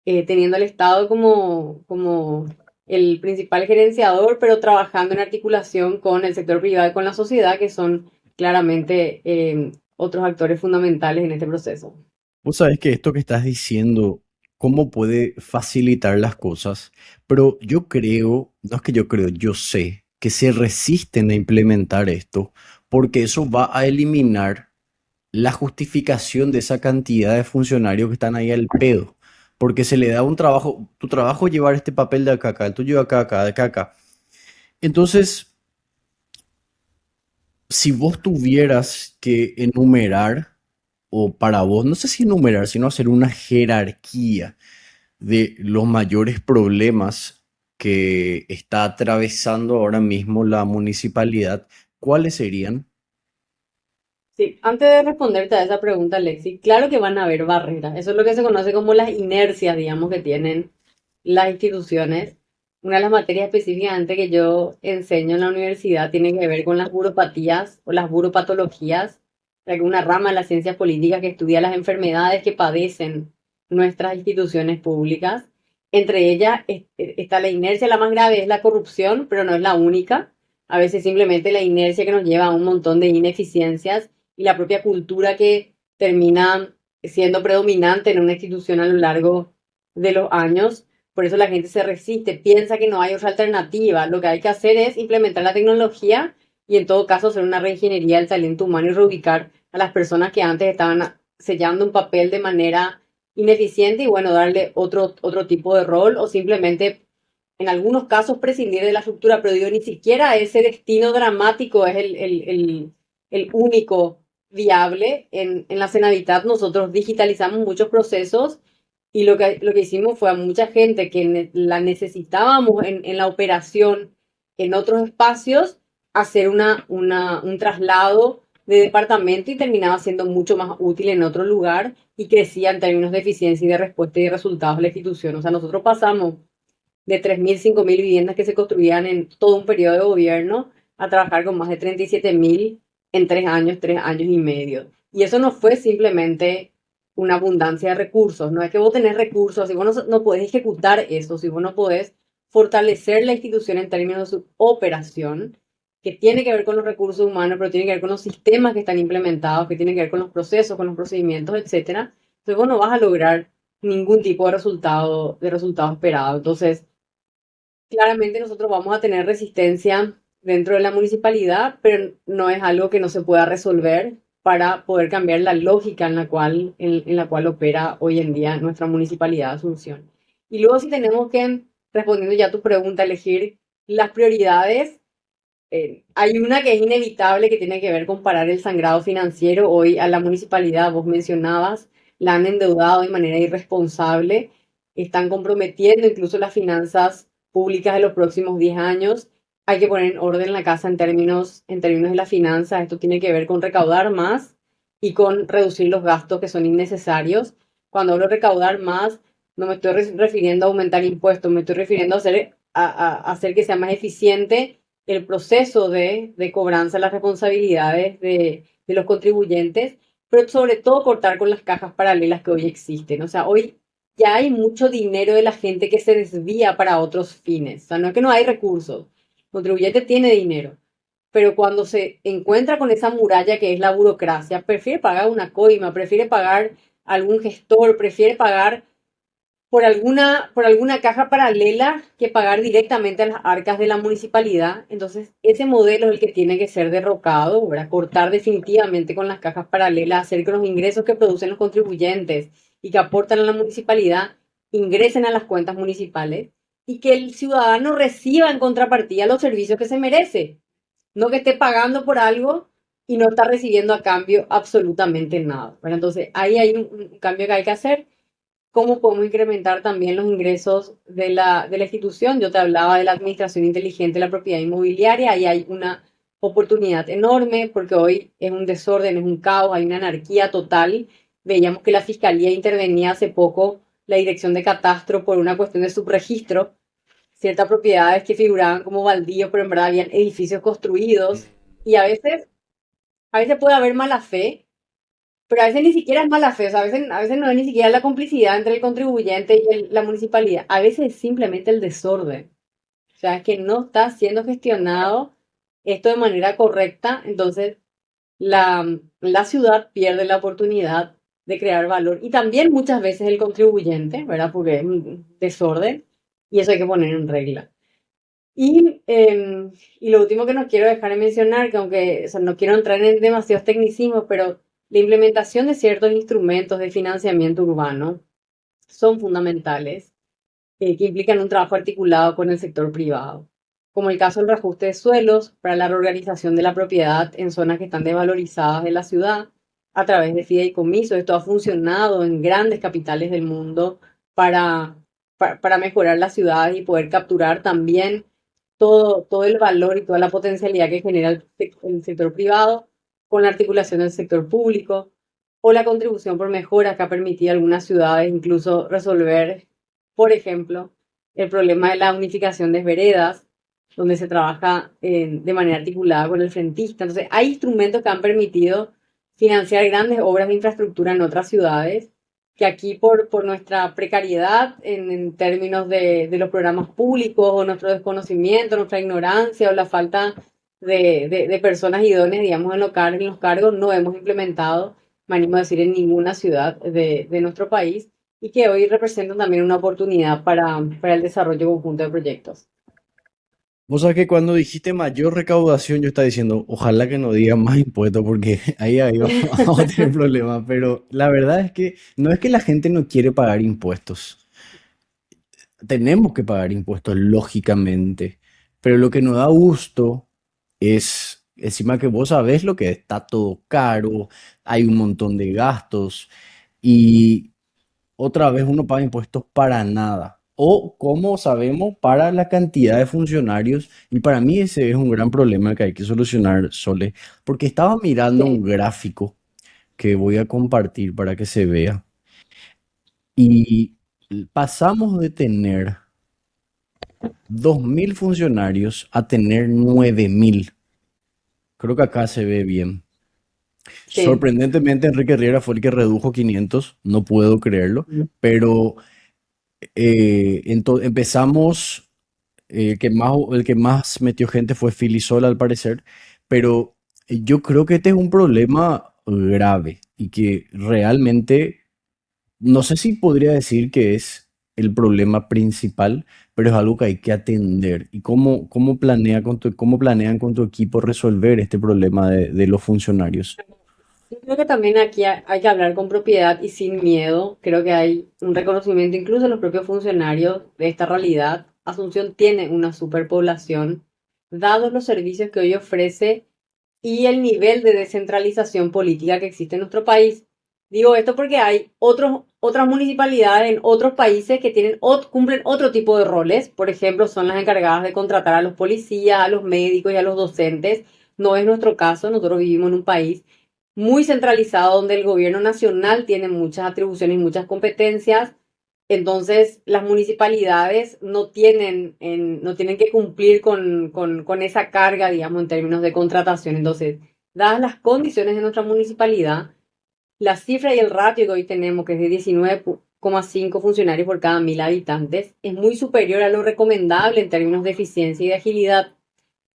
teniendo al Estado como el principal gerenciador, pero trabajando en articulación con el sector privado y con la sociedad, que son claramente otros actores fundamentales en este proceso. vos sabés que esto que estás diciendo cómo puede facilitar las cosas, pero yo creo, no es que yo creo, yo sé que se resisten a implementar esto porque eso va a eliminar la justificación de esa cantidad de funcionarios que están ahí al pedo. Porque se le da un trabajo, tu trabajo es llevar este papel de acá a acá, el tuyo de acá a acá, de acá a acá. Entonces, si vos tuvieras que enumerar, o para vos, no sé si enumerar, sino hacer una jerarquía de los mayores problemas que está atravesando ahora mismo la municipalidad, ¿cuáles serían? Sí, antes de responderte a esa pregunta, Alexi, claro que van a haber barreras. Eso es lo que se conoce como las inercias, digamos, que tienen las instituciones. Una de las materias específicamente que yo enseño en la universidad tiene que ver con las buropatías o las buropatologías, o sea, que una rama de las ciencias políticas que estudia las enfermedades que padecen nuestras instituciones públicas. Entre ellas está la inercia, la más grave es la corrupción, pero no es la única. A veces simplemente la inercia que nos lleva a un montón de ineficiencias y la propia cultura que termina siendo predominante en una institución a lo largo de los años. Por eso la gente se resiste, piensa que no hay otra alternativa. Lo que hay que hacer es implementar la tecnología y en todo caso hacer una reingeniería del talento humano y reubicar a las personas que antes estaban sellando un papel de manera ineficiente y bueno, darle otro tipo de rol o simplemente en algunos casos prescindir de la estructura, pero digo, ni siquiera ese destino dramático es el único viable. En la Cenavitad nosotros digitalizamos muchos procesos y lo que hicimos fue a mucha gente que la necesitábamos en la operación en otros espacios, hacer un traslado de departamento y terminaba siendo mucho más útil en otro lugar y crecía en términos de eficiencia y de respuesta y de resultados de la institución. O sea, nosotros pasamos de 3.000, 5.000 viviendas que se construían en todo un periodo de gobierno a trabajar con más de 37.000 en 3 años, 3 años y medio. Y eso no fue simplemente una abundancia de recursos, no es que vos tenés recursos, si vos no podés ejecutar eso, si vos no podés fortalecer la institución en términos de su operación, que tiene que ver con los recursos humanos, pero tiene que ver con los sistemas que están implementados, que tiene que ver con los procesos, con los procedimientos, etcétera. Entonces vos no vas a lograr ningún tipo de resultado esperado. Entonces, claramente nosotros vamos a tener resistencia dentro de la municipalidad, pero no es algo que no se pueda resolver para poder cambiar la lógica en la cual opera hoy en día nuestra municipalidad de Asunción. Y luego si tenemos que, respondiendo ya a tu pregunta, elegir las prioridades, hay una que es inevitable que tiene que ver con parar el sangrado financiero. Hoy a la municipalidad, vos mencionabas, la han endeudado de manera irresponsable, están comprometiendo incluso las finanzas públicas de los próximos 10 años. Hay que poner en orden la casa en términos de la finanza. Esto tiene que ver con recaudar más y con reducir los gastos que son innecesarios. Cuando hablo de recaudar más, no me estoy refiriendo a aumentar impuestos, me estoy refiriendo a hacer que sea más eficiente el proceso de cobranza, las responsabilidades de los contribuyentes, pero sobre todo cortar con las cajas paralelas que hoy existen. O sea, hoy ya hay mucho dinero de la gente que se desvía para otros fines. O sea, no es que no hay recursos. El contribuyente tiene dinero, pero cuando se encuentra con esa muralla que es la burocracia, prefiere pagar una coima, prefiere pagar algún gestor, prefiere pagar por alguna caja paralela que pagar directamente a las arcas de la municipalidad. Entonces, ese modelo es el que tiene que ser derrocado, ¿verdad? Cortar definitivamente con las cajas paralelas, hacer que los ingresos que producen los contribuyentes y que aportan a la municipalidad ingresen a las cuentas municipales y que el ciudadano reciba en contrapartida los servicios que se merece, no que esté pagando por algo y no está recibiendo a cambio absolutamente nada, ¿verdad? Entonces, ahí hay un cambio que hay que hacer. ¿Cómo podemos incrementar también los ingresos de la institución? Yo te hablaba de la administración inteligente de la propiedad inmobiliaria. Ahí hay una oportunidad enorme porque hoy es un desorden, es un caos, hay una anarquía total. Veíamos que la fiscalía intervenía hace poco, la dirección de catastro, por una cuestión de subregistro, ciertas propiedades que figuraban como baldíos, pero en verdad habían edificios construidos. Y a veces puede haber mala fe, pero a veces ni siquiera es mala fe, o sea, a veces no es ni siquiera la complicidad entre el contribuyente y la municipalidad, a veces es simplemente el desorden. O sea, es que no está siendo gestionado esto de manera correcta, entonces la ciudad pierde la oportunidad de crear valor. Y también muchas veces el contribuyente, ¿verdad? Porque es un desorden y eso hay que poner en regla. Y lo último que no quiero dejar de mencionar, que aunque o sea, no quiero entrar en demasiados tecnicismos, pero la implementación de ciertos instrumentos de financiamiento urbano son fundamentales, que implican un trabajo articulado con el sector privado, como el caso del reajuste de suelos para la reorganización de la propiedad en zonas que están desvalorizadas de la ciudad a través de fideicomisos. Esto ha funcionado en grandes capitales del mundo para, para mejorar las ciudades y poder capturar también todo el valor y toda la potencialidad que genera el sector privado con la articulación del sector público o la contribución por mejoras que ha permitido a algunas ciudades incluso resolver, por ejemplo, el problema de la unificación de veredas, donde se trabaja de manera articulada con el frentista. Entonces, hay instrumentos que han permitido financiar grandes obras de infraestructura en otras ciudades, que aquí por nuestra precariedad en términos de los programas públicos o nuestro desconocimiento, nuestra ignorancia o la falta de personas idóneas, digamos, en los cargos, no hemos implementado, me animo a decir, en ninguna ciudad de nuestro país y que hoy representan también una oportunidad para el desarrollo conjunto de proyectos. Vos sabés que cuando dijiste mayor recaudación, yo estaba diciendo, ojalá que no digan más impuestos, porque ahí vamos a tener problemas. Pero la verdad es que no es que la gente no quiere pagar impuestos. Tenemos que pagar impuestos, lógicamente. Pero lo que nos da gusto es, encima que vos sabés lo que está todo caro, hay un montón de gastos y otra vez uno paga impuestos para nada. O, como sabemos, para la cantidad de funcionarios. Y para mí ese es un gran problema que hay que solucionar, Sole. Porque estaba mirando un Sí, gráfico que voy a compartir para que se vea. Y pasamos de tener 2.000 funcionarios a tener 9.000. Creo que acá se ve bien. sí. Sorprendentemente, Enrique Riera fue el que redujo 500. No puedo creerlo. Pero empezamos, el que más metió gente fue Filisol al parecer, pero yo creo que este es un problema grave y que realmente, no sé si podría decir que es el problema principal, pero es algo que hay que atender. ¿Y cómo planean con tu equipo resolver este problema de los funcionarios? Yo creo que también aquí hay que hablar con propiedad y sin miedo. Creo que hay un reconocimiento incluso de los propios funcionarios de esta realidad. Asunción tiene una superpoblación, dados los servicios que hoy ofrece y el nivel de descentralización política que existe en nuestro país. Digo esto porque hay otras municipalidades en otros países que cumplen otro tipo de roles. Por ejemplo, son las encargadas de contratar a los policías, a los médicos y a los docentes. No es nuestro caso. Nosotros vivimos en un país muy centralizado donde el gobierno nacional tiene muchas atribuciones y muchas competencias. Entonces, las municipalidades no tienen que cumplir con esa carga, digamos, en términos de contratación. Entonces, dadas las condiciones de nuestra municipalidad, la cifra y el ratio que hoy tenemos, que es de 19,5 funcionarios por cada 1.000 habitantes, es muy superior a lo recomendable en términos de eficiencia y de agilidad.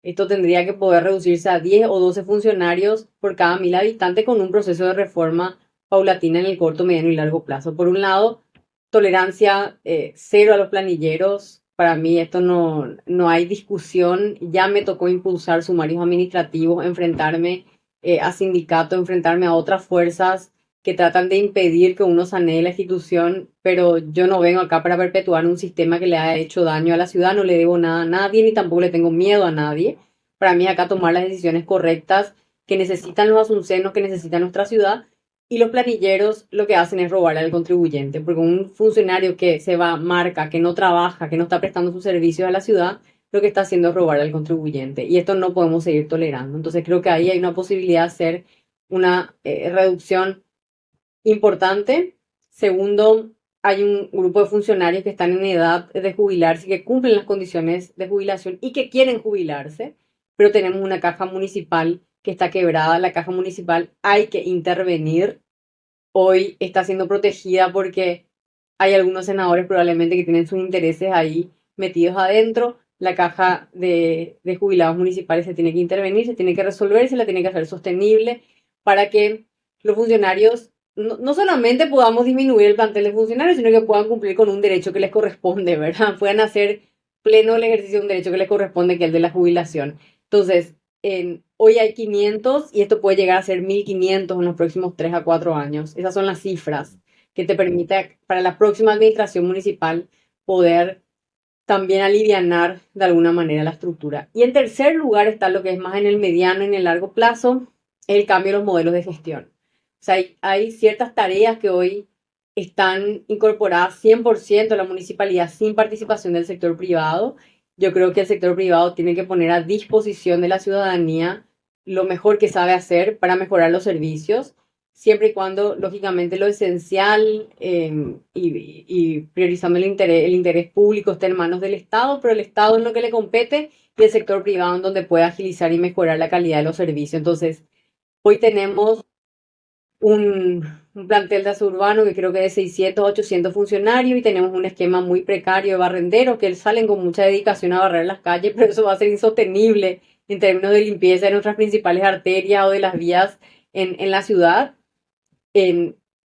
Esto tendría que poder reducirse a 10 o 12 funcionarios por cada 1.000 habitantes con un proceso de reforma paulatina en el corto, mediano y largo plazo. Por un lado, tolerancia cero a los planilleros. Para mí esto no hay discusión. Ya me tocó impulsar sumarios administrativos, enfrentarme a sindicatos, enfrentarme a otras fuerzas que tratan de impedir que uno sanee la institución, pero yo no vengo acá para perpetuar un sistema que le ha hecho daño a la ciudad, no le debo nada a nadie, ni tampoco le tengo miedo a nadie. Para mí acá tomar las decisiones correctas que necesitan los asuncenos, que necesita nuestra ciudad, y los planilleros lo que hacen es robar al contribuyente, porque un funcionario que se va, marca, que no trabaja, que no está prestando sus servicios a la ciudad, lo que está haciendo es robar al contribuyente. Y esto no podemos seguir tolerando. Entonces creo que ahí hay una posibilidad de hacer una reducción importante. Segundo, hay un grupo de funcionarios que están en edad de jubilarse y que cumplen las condiciones de jubilación y que quieren jubilarse, pero tenemos una caja municipal que está quebrada. La caja municipal hay que intervenir. Hoy está siendo protegida porque hay algunos senadores probablemente que tienen sus intereses ahí metidos adentro. La caja de jubilados municipales se tiene que intervenir, se tiene que resolver, se la tiene que hacer sostenible para que los funcionarios no solamente podamos disminuir el plantel de funcionarios, sino que puedan cumplir con un derecho que les corresponde, ¿verdad? Puedan hacer pleno el ejercicio de un derecho que les corresponde, que es el de la jubilación. Entonces, hoy hay 500 y esto puede llegar a ser 1500 en los próximos 3 a 4 años. Esas son las cifras que te permite para la próxima administración municipal poder también alivianar de alguna manera la estructura. Y en tercer lugar está lo que es más en el mediano y en el largo plazo, el cambio de los modelos de gestión. O sea, hay ciertas tareas que hoy están incorporadas 100% a la municipalidad sin participación del sector privado. Yo creo que el sector privado tiene que poner a disposición de la ciudadanía lo mejor que sabe hacer para mejorar los servicios, siempre y cuando, lógicamente, lo esencial y priorizando el interés público esté en manos del Estado, pero el Estado en lo que le compete y el sector privado en donde puede agilizar y mejorar la calidad de los servicios. Entonces, hoy tenemos un plantel de urbano que creo que es de 600, 800 funcionarios y tenemos un esquema muy precario de barrenderos que salen con mucha dedicación a barrer las calles, pero eso va a ser insostenible en términos de limpieza de nuestras principales arterias o de las vías en la ciudad.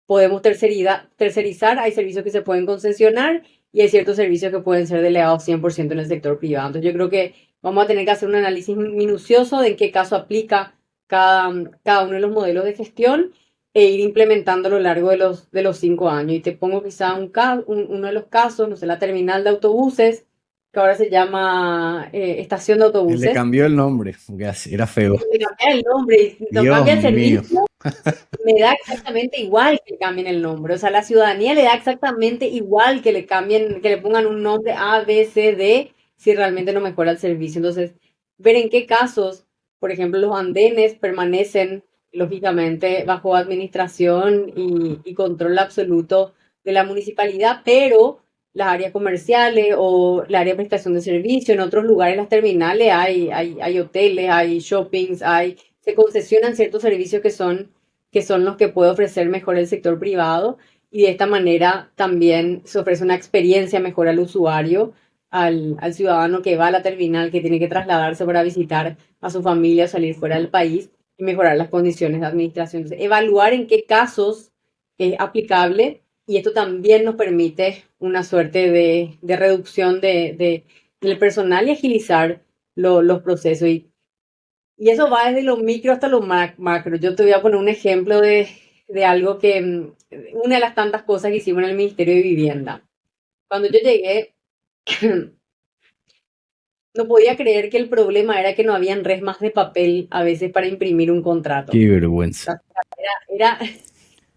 Podemos tercerizar, hay servicios que se pueden concesionar y hay ciertos servicios que pueden ser delegados 100% en el sector privado. Entonces yo creo que vamos a tener que hacer un análisis minucioso de en qué caso aplica cada uno de los modelos de gestión e ir implementando a lo largo de los 5 años. Y te pongo quizá uno de los casos, no sé, la terminal de autobuses, que ahora se llama estación de Él le autobuses. cambió el nombre, porque era feo. Le cambia el nombre y no Dios cambia el mío. servicio, me da exactamente igual que cambien el nombre. O sea, la ciudadanía le da exactamente igual que le cambien, que le pongan un nombre A, B, C, D, si realmente no mejora el servicio. Entonces, ver en qué casos, por ejemplo, los andenes permanecen, lógicamente, bajo administración y control absoluto de la municipalidad, pero las áreas comerciales o la área de prestación de servicio, en otros lugares, las terminales, hay hoteles, hay shoppings, se concesionan ciertos servicios que son los que puede ofrecer mejor el sector privado y de esta manera también se ofrece una experiencia mejor al usuario, al ciudadano que va a la terminal, que tiene que trasladarse para visitar a su familia o salir fuera del país y mejorar las condiciones de administración. Entonces, evaluar en qué casos es aplicable y esto también nos permite una suerte de reducción del personal y agilizar los procesos. Y eso va desde lo micro hasta lo macro. Yo te voy a poner un ejemplo de algo que, una de las tantas cosas que hicimos en el Ministerio de Vivienda. Cuando yo llegué, no podía creer que el problema era que no habían resmas de papel a veces para imprimir un contrato. Qué vergüenza. Era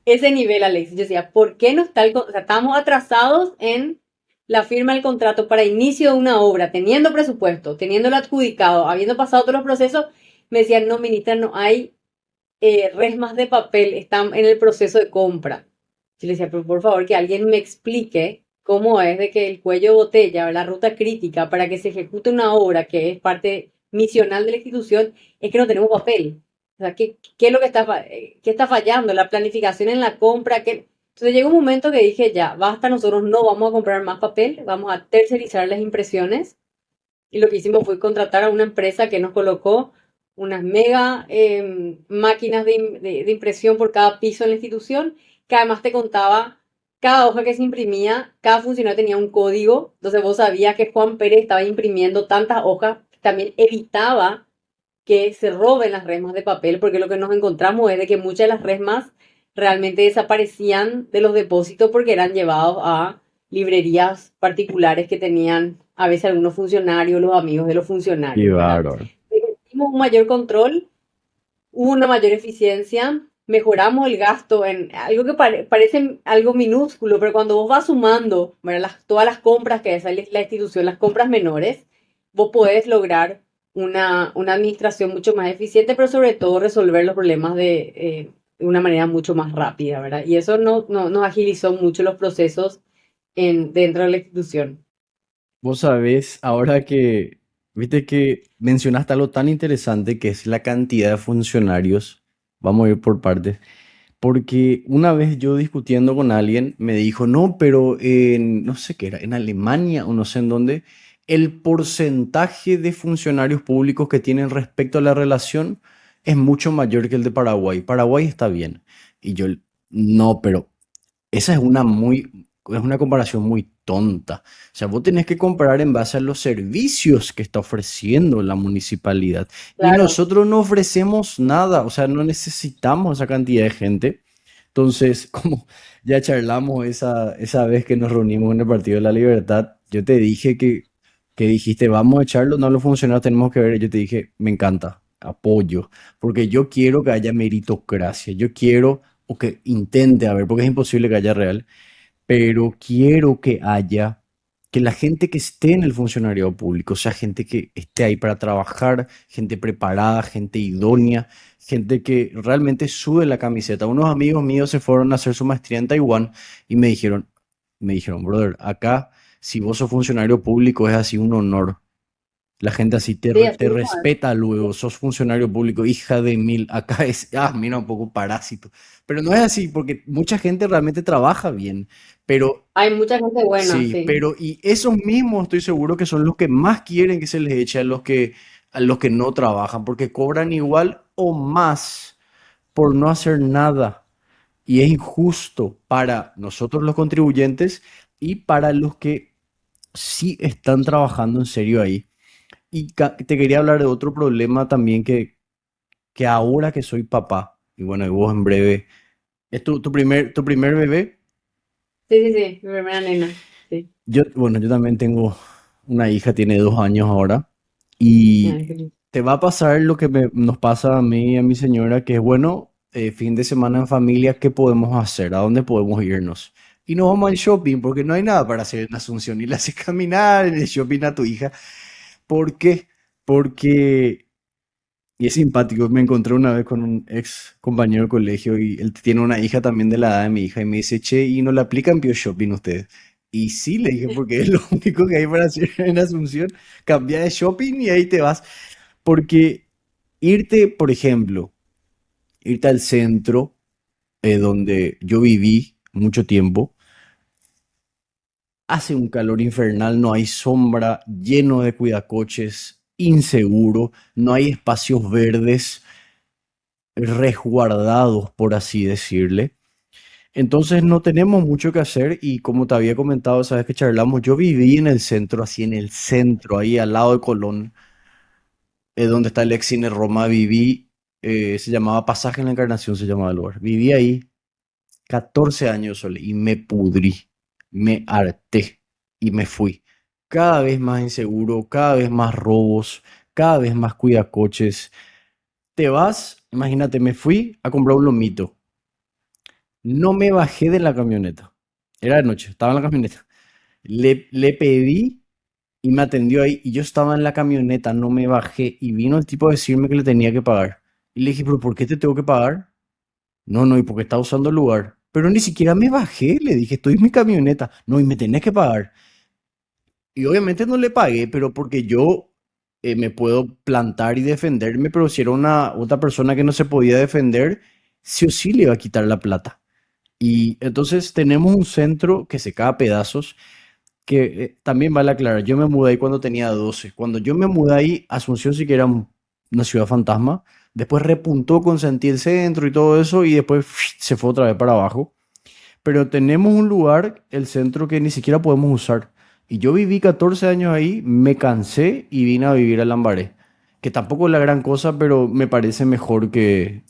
ese nivel, Alex. Yo decía, ¿por qué no está o sea, estamos atrasados en la firma del contrato para inicio de una obra, teniendo presupuesto, teniéndolo adjudicado, habiendo pasado todos los procesos? Me decían, no, ministra, no hay resmas de papel, están en el proceso de compra. Yo le decía, pero por favor, que alguien me explique cómo es de que el cuello de botella, la ruta crítica para que se ejecute una obra que es parte misional de la institución, es que no tenemos papel. O sea, ¿qué es lo que qué está fallando? La planificación en la compra. Entonces llegó un momento que dije, ya, basta, nosotros no vamos a comprar más papel, vamos a tercerizar las impresiones. Y lo que hicimos fue contratar a una empresa que nos colocó unas mega máquinas de impresión por cada piso en la institución, que además te contaba cada hoja que se imprimía, cada funcionario tenía un código, entonces vos sabías que Juan Pérez estaba imprimiendo tantas hojas, también evitaba que se roben las resmas de papel, porque lo que nos encontramos es de que muchas de las resmas realmente desaparecían de los depósitos porque eran llevados a librerías particulares que tenían a veces algunos funcionarios, los amigos de los Qué funcionarios, ¿verdad? bárbaro. Hicimos un mayor control, hubo una mayor eficiencia, mejoramos el gasto en algo que parece algo minúsculo, pero cuando vos vas sumando, ¿verdad? Todas las compras que hace la institución, las compras menores, vos podés lograr una administración mucho más eficiente, pero sobre todo resolver los problemas de una manera mucho más rápida, ¿verdad? Y eso nos agilizó mucho los procesos dentro de la institución. Vos sabés, ahora que, viste que mencionaste algo tan interesante que es la cantidad de funcionarios, vamos a ir por partes, porque una vez yo discutiendo con alguien me dijo, no, pero en, no sé qué era, en Alemania o no sé en dónde, el porcentaje de funcionarios públicos que tienen respecto a la relación es mucho mayor que el de Paraguay. Paraguay está bien. Y yo No, pero esa es una comparación muy tonta. O sea, vos tenés que comparar en base a los servicios que está ofreciendo la municipalidad. Y Claro. nosotros no ofrecemos nada, o sea, no necesitamos esa cantidad de gente. Entonces, como ya charlamos esa vez que nos reunimos en el Partido de la Libertad, yo te dije que dijiste, vamos a echarlo, no lo funcionó, tenemos que ver. Yo te dije, me encanta, apoyo, porque yo quiero que haya meritocracia, yo quiero, o que intente haber, porque es imposible que haya real, pero quiero que haya, que la gente que esté en el funcionariado público, sea gente que esté ahí para trabajar, gente preparada, gente idónea, gente que realmente sube la camiseta. Unos amigos míos se fueron a hacer su maestría en Taiwán y me dijeron, brother, acá, si vos sos funcionario público, es así un honor. La gente así te, Sí, te así mismo es. respeta luego, sos funcionario público, hija de mil. Acá es, mira, un poco parásito. Pero no es así, porque mucha gente realmente trabaja bien. Pero Hay mucha gente buena, sí, sí. pero y esos mismos estoy seguro que son los que más quieren que se les eche a los que no trabajan, porque cobran igual o más por no hacer nada. Y es injusto para nosotros los contribuyentes y para los que sí están trabajando en serio ahí. Y te quería hablar de otro problema también que ahora que soy papá, y bueno, y vos en breve, ¿es tu primer bebé? Sí, sí, sí, mi primera nena. Sí. Bueno, yo también tengo una hija, tiene 2 años ahora, y Ay, qué lindo. te va a pasar lo que nos pasa a mí y a mi señora, que es bueno, fin de semana en familia, ¿qué podemos hacer? ¿A dónde podemos irnos? Y nos vamos al shopping, porque no hay nada para hacer en Asunción, y le haces caminar en el shopping a tu hija. ¿Por qué? Porque y es simpático, me encontré una vez con un ex compañero de colegio y él tiene una hija también de la edad de mi hija y me dice, che, ¿y no le aplican Pio Shopping ustedes? Y sí, le dije, porque es lo único que hay para hacer en Asunción, cambia de shopping y ahí te vas. Porque irte, por ejemplo, irte al centro, donde yo viví mucho tiempo, hace un calor infernal, no hay sombra, lleno de cuidacoches, inseguro, no hay espacios verdes resguardados, por así decirle. Entonces no tenemos mucho que hacer y como te había comentado, sabes que charlamos, yo viví en el centro, así en el centro, ahí al lado de Colón, donde está el ex Cine Roma, viví, se llamaba Pasaje en la Encarnación, se llamaba el lugar. Viví ahí 14 años solo y me pudrí, me harté y me fui. Cada vez más inseguro, cada vez más robos, cada vez más cuidacoches. Te vas, imagínate, me fui a comprar un lomito. No me bajé de la camioneta. Era de noche, estaba en la camioneta. Le pedí y me atendió ahí. Y yo estaba en la camioneta, no me bajé. Y vino el tipo a decirme que le tenía que pagar. Y le dije, ¿pero por qué te tengo que pagar? No, no, y porque está usando el lugar. Pero ni siquiera me bajé, le dije, estoy en mi camioneta. No, y me tenés que pagar. Y obviamente no le pagué, pero porque yo me puedo plantar y defenderme, pero si era una otra persona que no se podía defender, sí o sí le iba a quitar la plata. Y entonces tenemos un centro que se cae a pedazos, que también vale aclarar, yo me mudé ahí cuando tenía 12. Cuando yo me mudé ahí, Asunción sí que era una ciudad fantasma. Después repuntó con Sentí el centro y todo eso, y después se fue otra vez para abajo. Pero tenemos un lugar, el centro, que ni siquiera podemos usar. Y yo viví 14 años ahí, me cansé y vine a vivir a Lambaré. Que tampoco es la gran cosa, pero me parece mejor que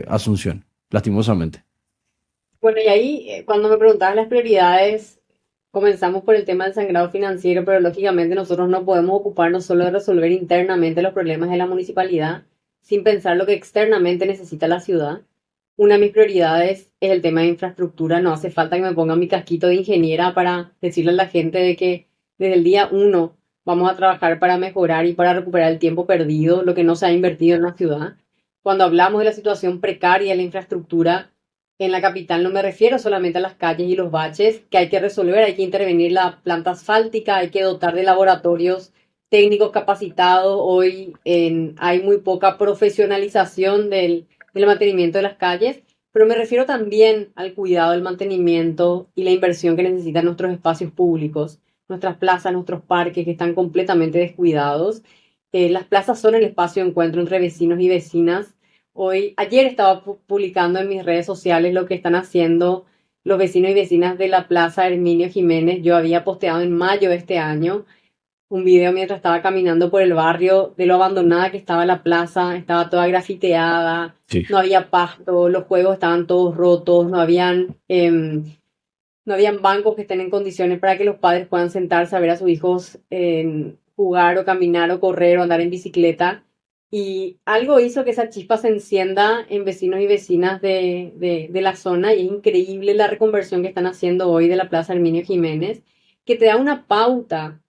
Asunción, lastimosamente. Bueno, y ahí, cuando me preguntabas las prioridades, comenzamos por el tema del sangrado financiero, pero lógicamente nosotros no podemos ocuparnos solo de resolver internamente los problemas de la municipalidad sin pensar lo que externamente necesita la ciudad. Una de mis prioridades es el tema de infraestructura. No hace falta que me ponga mi casquito de ingeniera para decirle a la gente de que desde el día uno vamos a trabajar para mejorar y para recuperar el tiempo perdido, lo que no se ha invertido en la ciudad. Cuando hablamos de la situación precaria de la infraestructura, en la capital no me refiero solamente a las calles y los baches que hay que resolver, hay que intervenir la planta asfáltica, hay que dotar de laboratorios técnicos capacitados. Hoy hay muy poca profesionalización del mantenimiento de las calles, pero me refiero también al cuidado, el mantenimiento y la inversión que necesitan nuestros espacios públicos, nuestras plazas, nuestros parques que están completamente descuidados. Las plazas son el espacio de encuentro entre vecinos y vecinas. Ayer estaba publicando en mis redes sociales lo que están haciendo los vecinos y vecinas de la Plaza Herminio Jiménez. Yo había posteado en mayo de este año un video mientras estaba caminando por el barrio de lo abandonada que estaba la plaza, estaba toda grafiteada, Sí. no había pasto, los juegos estaban todos rotos, no habían bancos que estén en condiciones para que los padres puedan sentarse a ver a sus hijos jugar o caminar o correr o andar en bicicleta. Y algo hizo que esa chispa se encienda en vecinos y vecinas de la zona, y es increíble la reconversión que están haciendo hoy de la Plaza Herminio Jiménez, que te da una pauta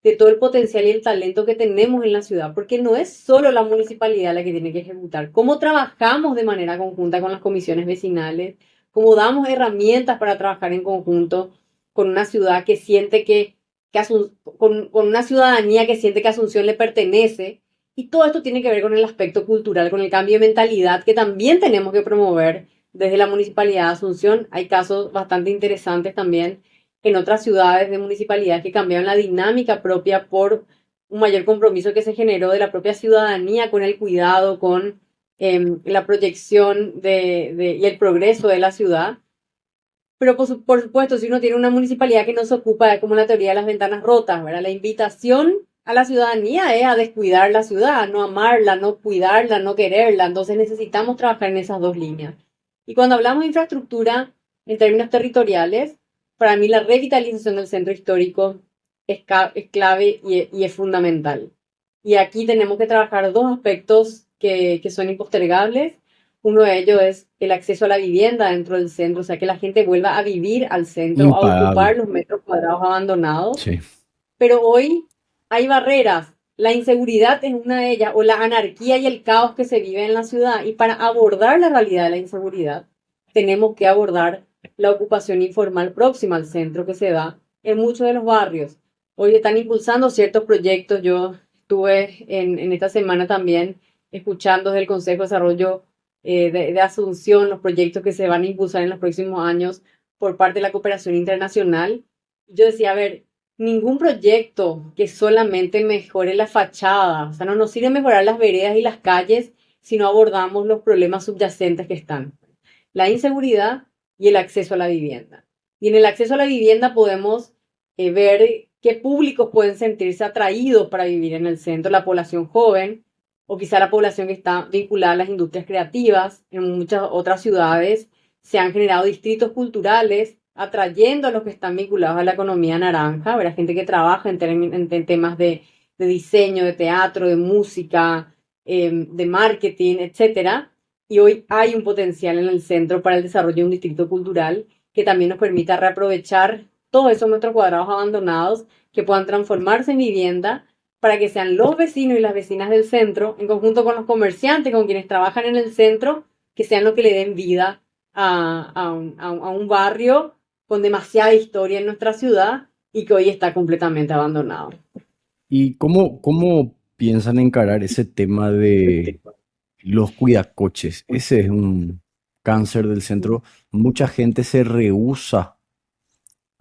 de todo el potencial y el talento que tenemos en la ciudad, porque no es solo la municipalidad la que tiene que ejecutar. Cómo trabajamos de manera conjunta con las comisiones vecinales, cómo damos herramientas para trabajar en conjunto con una ciudad que siente con una ciudadanía que siente que Asunción le pertenece. Y todo esto tiene que ver con el aspecto cultural, con el cambio de mentalidad que también tenemos que promover desde la Municipalidad de Asunción. Hay casos bastante interesantes también en otras ciudades de municipalidades que cambiaron la dinámica propia por un mayor compromiso que se generó de la propia ciudadanía con el cuidado, con la proyección y el progreso de la ciudad. Pero por supuesto, si uno tiene una municipalidad que no se ocupa, como la teoría de las ventanas rotas, ¿verdad? La invitación a la ciudadanía es a descuidar la ciudad, no amarla, no cuidarla, no quererla. Entonces necesitamos trabajar en esas dos líneas. Y cuando hablamos de infraestructura en términos territoriales, para mí la revitalización del centro histórico es clave y es fundamental. Y aquí tenemos que trabajar dos aspectos que son impostergables. Uno de ellos es el acceso a la vivienda dentro del centro, o sea, que la gente vuelva a vivir al centro, a ocupar Impagable. los metros cuadrados abandonados. Sí. Pero hoy hay barreras. La inseguridad es una de ellas, o la anarquía y el caos que se vive en la ciudad. Y para abordar la realidad de la inseguridad, tenemos que abordar la ocupación informal próxima al centro que se da en muchos de los barrios. Hoy están impulsando ciertos proyectos. Yo estuve en esta semana también escuchando desde el Consejo de Desarrollo de Asunción los proyectos que se van a impulsar en los próximos años por parte de la cooperación internacional. Yo decía, a ver, ningún proyecto que solamente mejore la fachada, o sea, no nos sirve mejorar las veredas y las calles si no abordamos los problemas subyacentes que están. La inseguridad y el acceso a la vivienda. Y en el acceso a la vivienda podemos ver qué públicos pueden sentirse atraídos para vivir en el centro, la población joven o quizá la población que está vinculada a las industrias creativas. En muchas otras ciudades se han generado distritos culturales atrayendo a los que están vinculados a la economía naranja, ¿verdad? Gente que trabaja en temas de diseño, de teatro, de música, de marketing, etcétera. Y hoy hay un potencial en el centro para el desarrollo de un distrito cultural que también nos permita reaprovechar todos esos metros cuadrados abandonados que puedan transformarse en vivienda para que sean los vecinos y las vecinas del centro, en conjunto con los comerciantes, con quienes trabajan en el centro, que sean los que le den vida a un barrio con demasiada historia en nuestra ciudad y que hoy está completamente abandonado. ¿Y cómo piensan encarar ese tema de los cuidacoches? Ese es un cáncer del centro. Mucha gente se rehúsa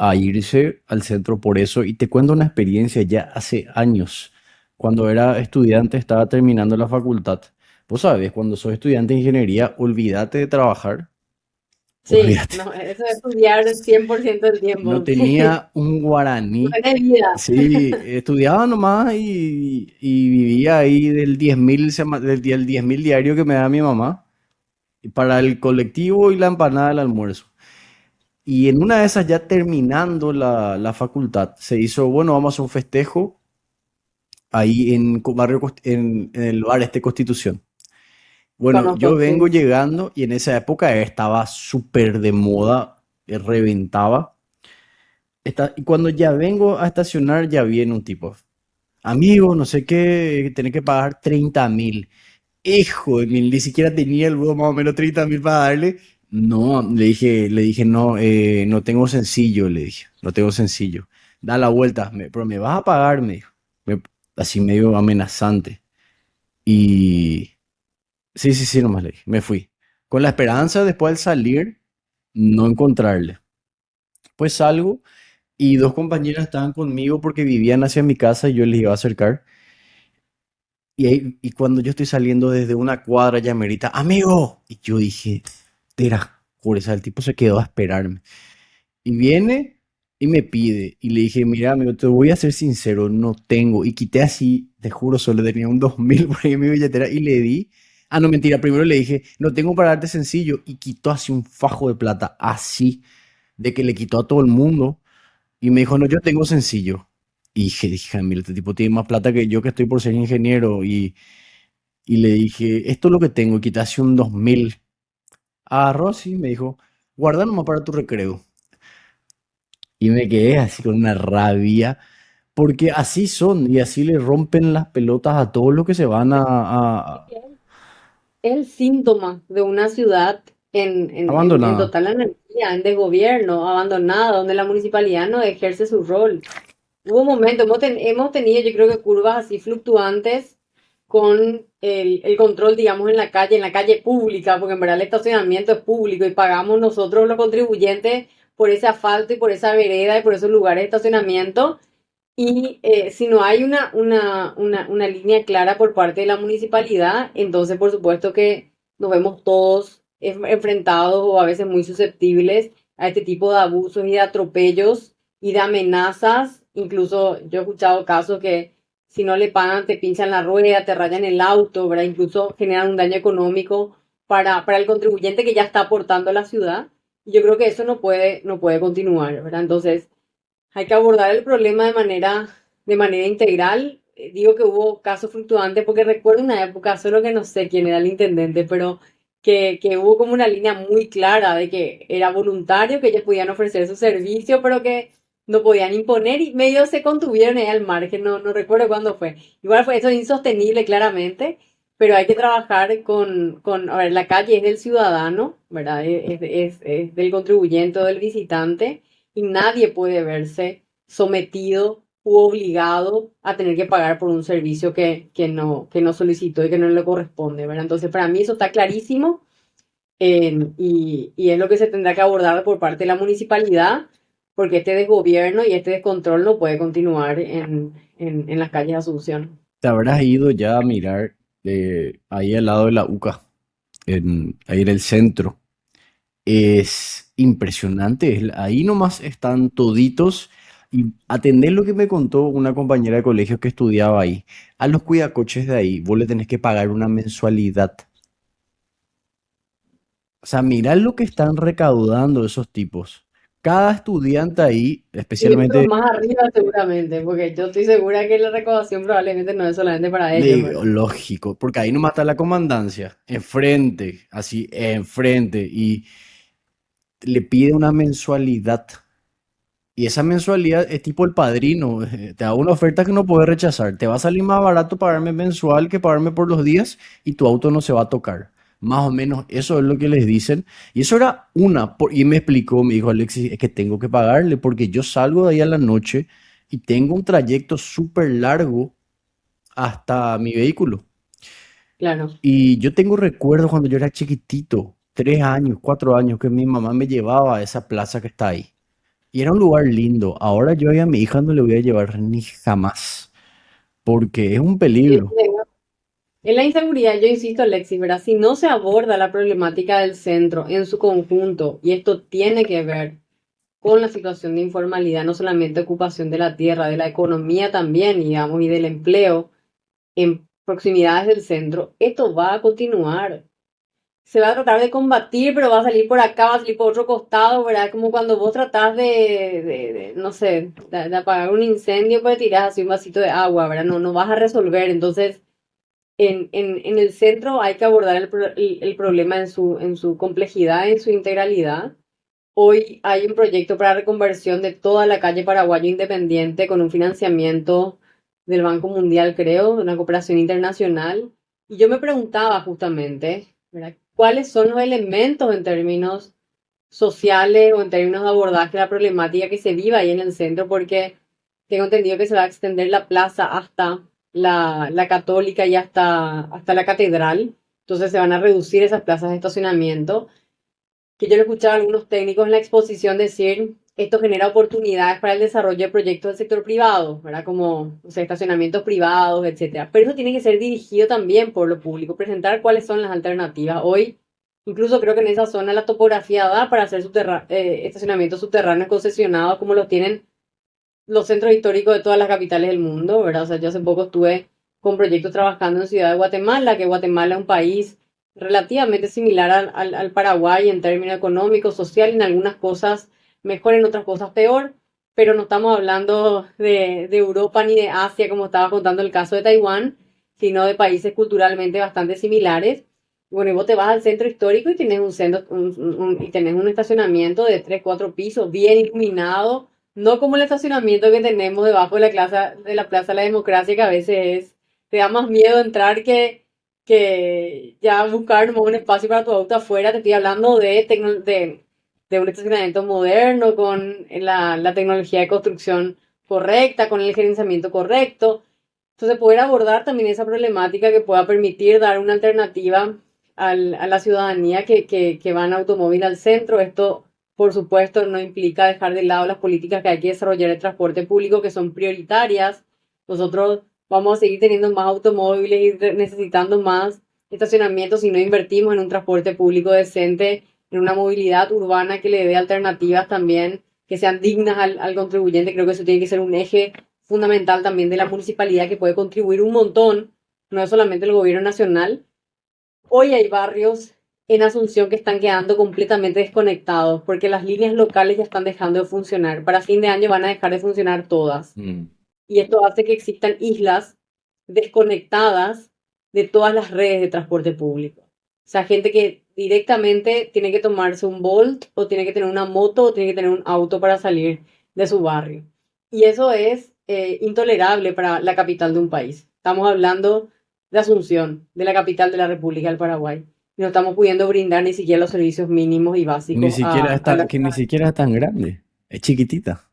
a irse al centro por eso. Y te cuento una experiencia ya hace años. Cuando era estudiante, estaba terminando la facultad. Vos sabés, cuando sos estudiante de ingeniería, olvídate de trabajar. Sí, Olvídate. no, eso es estudiar 100% del No tiempo. tenía un No guaraní. tiene vida. Sí, estudiaba nomás y vivía ahí del 10.000 del 10.000 diario que me da mi mamá para el colectivo y la empanada del almuerzo. Y en una de esas, ya terminando la facultad, se hizo, bueno, vamos a hacer un festejo ahí en en el bar este Constitución. Bueno, yo Conozco, vengo sí. llegando y en esa época estaba súper de moda, reventaba. Y cuando ya vengo a estacionar, ya viene un tipo. Amigo, no sé qué, tenés que pagar 30.000. Hijo de mil, ni siquiera tenía el más o menos 30.000 para darle. No, le dije, no, no tengo sencillo, le dije, no tengo sencillo. Da la vuelta, pero me vas a pagar, me dijo. Así medio amenazante. Y sí, sí, sí, nomás le dije, me fui. Con la esperanza después al salir, no encontrarle. Pues salgo y dos compañeras estaban conmigo porque vivían hacia mi casa y yo les iba a acercar. y cuando yo estoy saliendo desde una cuadra ya me grita, amigo. Y yo dije, Tera, el tipo se quedó a esperarme. Y viene y me pide. Y le dije, mira, amigo, te voy a ser sincero, no tengo. Y quité así, te juro, solo tenía un 2000 por ahí en mi billetera y le di. Ah, no, mentira. Primero le dije, no tengo para darte sencillo. Y quitó así un fajo de plata, así, de que le quitó a todo el mundo. Y me dijo, no, yo tengo sencillo. Y dije, mira, este tipo tiene más plata que yo que estoy por ser ingeniero. Y le dije, esto es lo que tengo. Y quité así un 2000. Agarró así, me dijo, guarda nomás para tu recreo. Y me quedé así con una rabia, porque así son y así le rompen las pelotas a todos los que se van El síntoma de una ciudad en abandonada. total anarquía, en desgobierno, abandonada, donde la municipalidad no ejerce su rol. Hubo momentos, hemos tenido, yo creo que curvas así fluctuantes con el control, digamos, en la calle pública, porque en verdad el estacionamiento es público y pagamos nosotros los contribuyentes por ese asfalto y por esa vereda y por esos lugares de estacionamiento. Y si no hay una línea clara por parte de la municipalidad, entonces por supuesto que nos vemos todos enfrentados o a veces muy susceptibles a este tipo de abusos y de atropellos y de amenazas. Incluso yo he escuchado casos que si no le pagan te pinchan la rueda, te rayan el auto, ¿verdad? Incluso generan un daño económico para el contribuyente que ya está aportando a la ciudad. Y yo creo que eso no puede continuar, ¿verdad? Entonces hay que abordar el problema de manera integral. Digo que hubo casos fluctuantes porque recuerdo una época, solo que no sé quién era el intendente, pero que hubo como una línea muy clara de que era voluntario, que ellos podían ofrecer su servicio, pero que no podían imponer y medio se contuvieron ahí al margen, no recuerdo cuándo fue. Igual fue eso es insostenible claramente, pero hay que trabajar a ver, la calle es del ciudadano, ¿verdad? Es del contribuyente o del visitante y nadie puede verse sometido u obligado a tener que pagar por un servicio que no solicitó y que no le corresponde, ¿verdad? Entonces, para mí eso está clarísimo y es lo que se tendrá que abordar por parte de la municipalidad, porque este desgobierno y este descontrol no puede continuar en las calles de Asunción. Te habrás ido ya a mirar ahí al lado de la UCA, ahí en el centro. Es impresionante. Ahí nomás están toditos. Y atendés lo que me contó una compañera de colegio que estudiaba ahí. A los cuidacoches de ahí, vos le tenés que pagar una mensualidad. O sea, mirá lo que están recaudando esos tipos. Cada estudiante ahí, Y otros especialmente, más arriba seguramente, porque yo estoy segura que la recaudación probablemente no es solamente para ellos, ¿verdad? lógico, porque ahí nomás está la comandancia, enfrente, así, enfrente, y le pide una mensualidad. Y esa mensualidad es tipo el padrino, te da una oferta que no puedes rechazar. Te va a salir más barato pagarme mensual que pagarme por los días y tu auto no se va a tocar. Más o menos eso es lo que les dicen. Y eso era y me explicó, me dijo Alexis, es que tengo que pagarle porque yo salgo de ahí a la noche y tengo un trayecto súper largo hasta mi vehículo. Claro. Y yo tengo recuerdos cuando yo era chiquitito, 3 años, 4 años, que mi mamá me llevaba a esa plaza que está ahí. Y era un lugar lindo. Ahora yo a mi hija no le voy a llevar ni jamás, porque es un peligro. En la inseguridad, yo insisto, Alexis, ¿verdad? Si no se aborda la problemática del centro en su conjunto, y esto tiene que ver con la situación de informalidad, no solamente ocupación de la tierra, de la economía también, digamos, y del empleo en proximidades del centro, esto va a continuar. Se va a tratar de combatir, pero va a salir por acá, va a salir por otro costado, ¿verdad? Como cuando vos tratás no sé, de apagar un incendio, pues tirás así un vasito de agua, ¿verdad? No vas a resolver. Entonces, en el centro hay que abordar el problema en su complejidad, en su integralidad. Hoy hay un proyecto para reconversión de toda la calle Paraguayo Independiente con un financiamiento del Banco Mundial, creo, de una cooperación internacional. Y yo me preguntaba justamente, ¿verdad? ¿Cuáles son los elementos en términos sociales o en términos de abordaje de la problemática que se vive ahí en el centro? Porque tengo entendido que se va a extender la plaza hasta la Católica y hasta la Catedral. Entonces se van a reducir esas plazas de estacionamiento que yo le escuchaba a algunos técnicos en la exposición decir, esto genera oportunidades para el desarrollo de proyectos del sector privado, ¿verdad? Como, o sea, estacionamientos privados, etcétera. Pero eso tiene que ser dirigido también por lo público, presentar cuáles son las alternativas. Hoy, incluso creo que en esa zona la topografía da para hacer estacionamientos subterráneos concesionados como los tienen los centros históricos de todas las capitales del mundo, ¿verdad? O sea, yo hace poco estuve con proyectos trabajando en Ciudad de Guatemala, que Guatemala es un país relativamente similar al Paraguay en términos económicos, social, en algunas cosas mejor, en otras cosas peor, pero no estamos hablando de Europa ni de Asia, como estaba contando el caso de Taiwán, sino de países culturalmente bastante similares. Bueno, y vos te vas al centro histórico y tienes y tenés un estacionamiento de 3 4 pisos, bien iluminado, no como el estacionamiento que tenemos debajo de la Plaza de la Democracia, que a veces te da más miedo entrar que ya buscar un espacio para tu auto afuera. Te estoy hablando de un estacionamiento moderno, con la tecnología de construcción correcta, con el gerenciamiento correcto. Entonces, poder abordar también esa problemática que pueda permitir dar una alternativa a la ciudadanía que va en automóvil al centro. Esto, por supuesto, no implica dejar de lado las políticas que hay que desarrollar de transporte público, que son prioritarias. Nosotros vamos a seguir teniendo más automóviles y necesitando más estacionamientos si no invertimos en un transporte público decente, en una movilidad urbana que le dé alternativas también que sean dignas al contribuyente. Creo que eso tiene que ser un eje fundamental también de la municipalidad, que puede contribuir un montón, no es solamente el gobierno nacional. Hoy hay barrios en Asunción que están quedando completamente desconectados porque las líneas locales ya están dejando de funcionar. Para fin de año van a dejar de funcionar todas. Y esto hace que existan islas desconectadas de todas las redes de transporte público. O sea, gente que directamente tiene que tomarse un Bolt o tiene que tener una moto o tiene que tener un auto para salir de su barrio. Y eso es intolerable para la capital de un país. Estamos hablando de Asunción, de la capital de la República del Paraguay. Y no estamos pudiendo brindar ni siquiera los servicios mínimos y Ni básicos siquiera a la que ni siquiera es tan grande. Es chiquitita.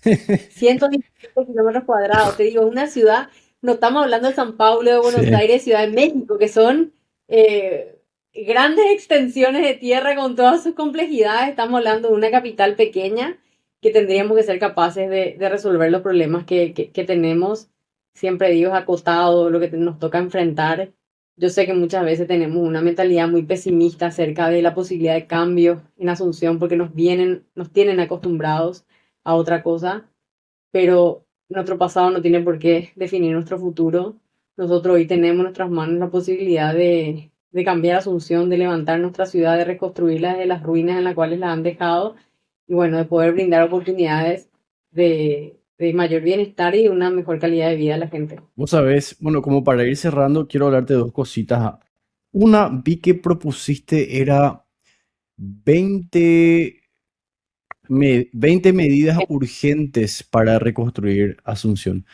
117 kilómetros cuadrados. Te digo, es una ciudad, no estamos hablando de San Pablo, de Buenos Sí. Aires, Ciudad de México, que son grandes extensiones de tierra con todas sus complejidades. Estamos hablando de una capital pequeña que tendríamos que ser capaces de resolver los problemas que tenemos. Siempre digo, es acotado lo que nos toca enfrentar. Yo sé que muchas veces tenemos una mentalidad muy pesimista acerca de la posibilidad de cambio en Asunción porque nos tienen acostumbrados a otra cosa, pero nuestro pasado no tiene por qué definir nuestro futuro. Nosotros hoy tenemos en nuestras manos la posibilidad de cambiar Asunción, de levantar nuestra ciudad, de reconstruirla de las ruinas en las cuales la han dejado y bueno, de poder brindar oportunidades de mayor bienestar y una mejor calidad de vida a la gente. Vos sabés, bueno, como para ir cerrando, quiero hablarte de dos cositas. Una, vi que propusiste era 20 20 medidas urgentes para reconstruir Asunción.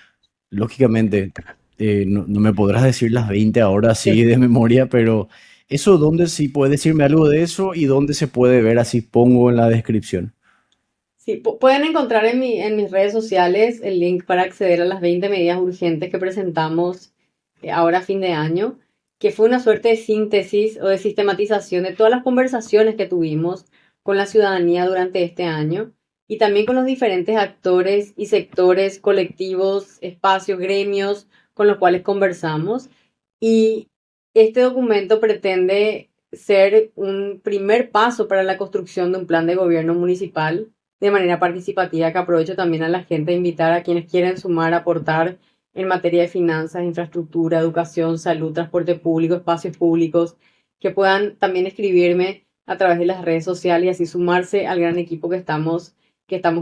Lógicamente, no me podrás decir las 20 ahora así de memoria, pero eso, ¿dónde sí puedes decirme algo de eso y dónde se puede ver? Así pongo en la descripción. Sí, pueden encontrar en mis redes sociales el link para acceder a las 20 medidas urgentes que presentamos ahora a fin de año, que fue una suerte de síntesis o de sistematización de todas las conversaciones que tuvimos con la ciudadanía durante este año y también con los diferentes actores y sectores, colectivos, espacios, gremios con los cuales conversamos. Y este documento pretende ser un primer paso para la construcción de un plan de gobierno municipal de manera participativa, que aprovecho también a la gente a invitar a quienes quieren sumar, aportar en materia de finanzas, infraestructura, educación, salud, transporte público, espacios públicos, que puedan también escribirme a través de las redes sociales y así sumarse al gran equipo que estamos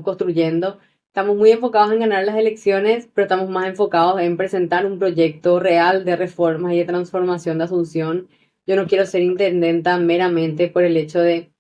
construyendo. Estamos muy enfocados en ganar las elecciones, pero estamos más enfocados en presentar un proyecto real de reformas y de transformación de Asunción. Yo no quiero ser intendenta meramente por el hecho de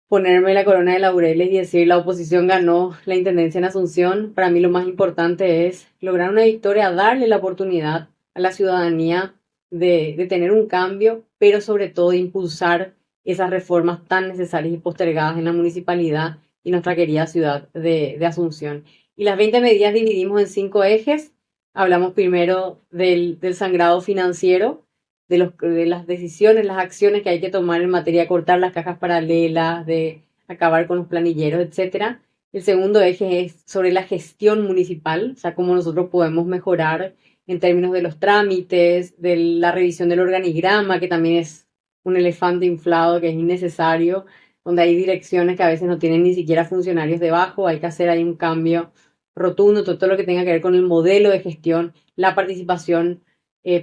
ponerme la corona de laureles y decir la oposición ganó la intendencia en Asunción. Para mí lo más importante es lograr una victoria, darle la oportunidad a la ciudadanía de tener un cambio, pero sobre todo de impulsar esas reformas tan necesarias y postergadas en la municipalidad y nuestra querida ciudad de Asunción. Y las 20 medidas dividimos en 5 ejes. Hablamos primero del sangrado financiero, de las decisiones, las acciones que hay que tomar en materia de cortar las cajas paralelas, de acabar con los planilleros, etcétera. El segundo eje es sobre la gestión municipal, o sea, cómo nosotros podemos mejorar en términos de los trámites, de la revisión del organigrama, que también es un elefante inflado que es innecesario, donde hay direcciones que a veces no tienen ni siquiera funcionarios debajo, hay que hacer ahí un cambio rotundo, todo lo que tenga que ver con el modelo de gestión, la participación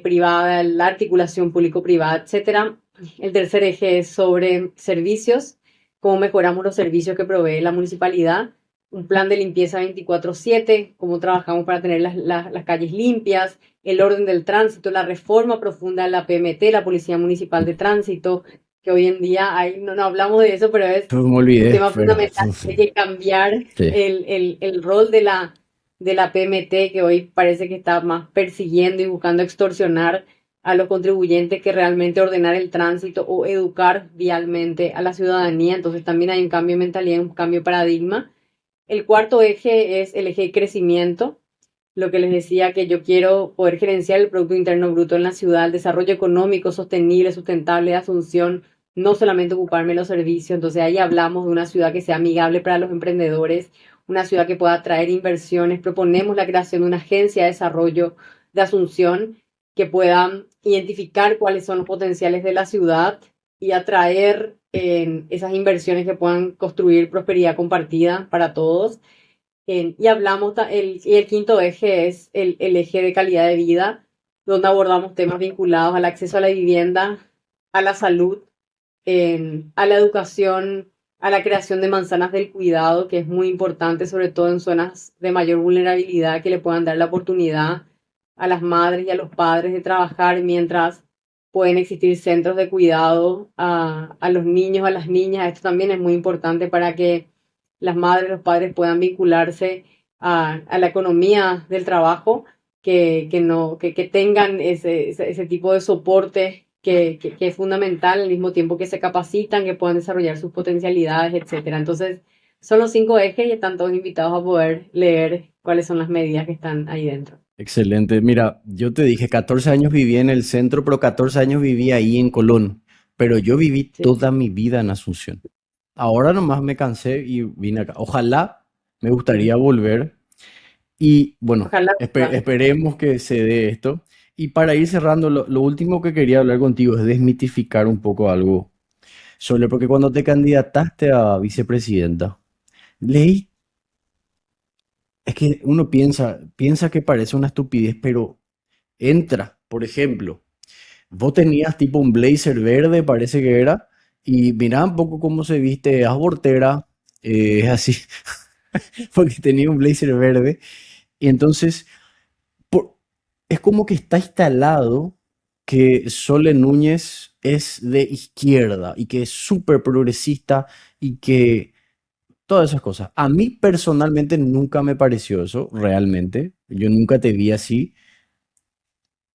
privada, la articulación público-privada, etcétera. El tercer eje es sobre servicios, cómo mejoramos los servicios que provee la municipalidad, un plan de limpieza 24/7, cómo trabajamos para tener las calles limpias, el orden del tránsito, la reforma profunda de la PMT, la Policía Municipal de Tránsito, que hoy en día no hablamos de eso, pero es Yo me un olvidé, tema pero fundamental. Hay que cambiar sí. el rol de la PMT, que hoy parece que está más persiguiendo y buscando extorsionar a los contribuyentes que realmente ordenar el tránsito o educar vialmente a la ciudadanía. Entonces también hay un cambio de mentalidad, un cambio de paradigma. El cuarto eje es el eje de crecimiento, lo que les decía, que yo quiero poder gerenciar el Producto Interno Bruto en la ciudad, el desarrollo económico sostenible, sustentable de Asunción, no solamente ocuparme de los servicios. Entonces ahí hablamos de una ciudad que sea amigable para los emprendedores, una ciudad que pueda atraer inversiones. Proponemos la creación de una agencia de desarrollo de Asunción que pueda identificar cuáles son los potenciales de la ciudad y atraer esas inversiones que puedan construir prosperidad compartida para todos. Y hablamos, y el quinto eje es el eje de calidad de vida, donde abordamos temas vinculados al acceso a la vivienda, a la salud, a la educación, a la creación de manzanas del cuidado, que es muy importante, sobre todo en zonas de mayor vulnerabilidad, que le puedan dar la oportunidad a las madres y a los padres de trabajar mientras pueden existir centros de cuidado a los niños, a las niñas. Esto también es muy importante para que las madres, los padres puedan vincularse a la economía del trabajo, que tengan ese tipo de soporte que es fundamental, al mismo tiempo que se capacitan, que puedan desarrollar sus potencialidades, etcétera. Entonces, son los 5 ejes y están todos invitados a poder leer cuáles son las medidas que están ahí dentro. Excelente. Mira, yo te dije, 14 años viví en el centro, pero 14 años viví ahí en Colón. Pero yo viví Sí. toda mi vida en Asunción. Ahora nomás me cansé y vine acá. Ojalá me gustaría volver. Y bueno, Ojalá. esperemos que se dé esto. Y para ir cerrando, lo último que quería hablar contigo es desmitificar un poco algo sobre, porque cuando te candidataste a vicepresidenta, leí, es que uno piensa que parece una estupidez, pero entra, por ejemplo, vos tenías tipo un blazer verde, parece que era, y mirá un poco cómo se viste, abortera, es así, porque tenía un blazer verde, y entonces por- es como que está instalado que Sole Núñez es de izquierda y que es súper progresista y que todas esas cosas. A mí personalmente nunca me pareció eso, realmente. Yo nunca te vi así.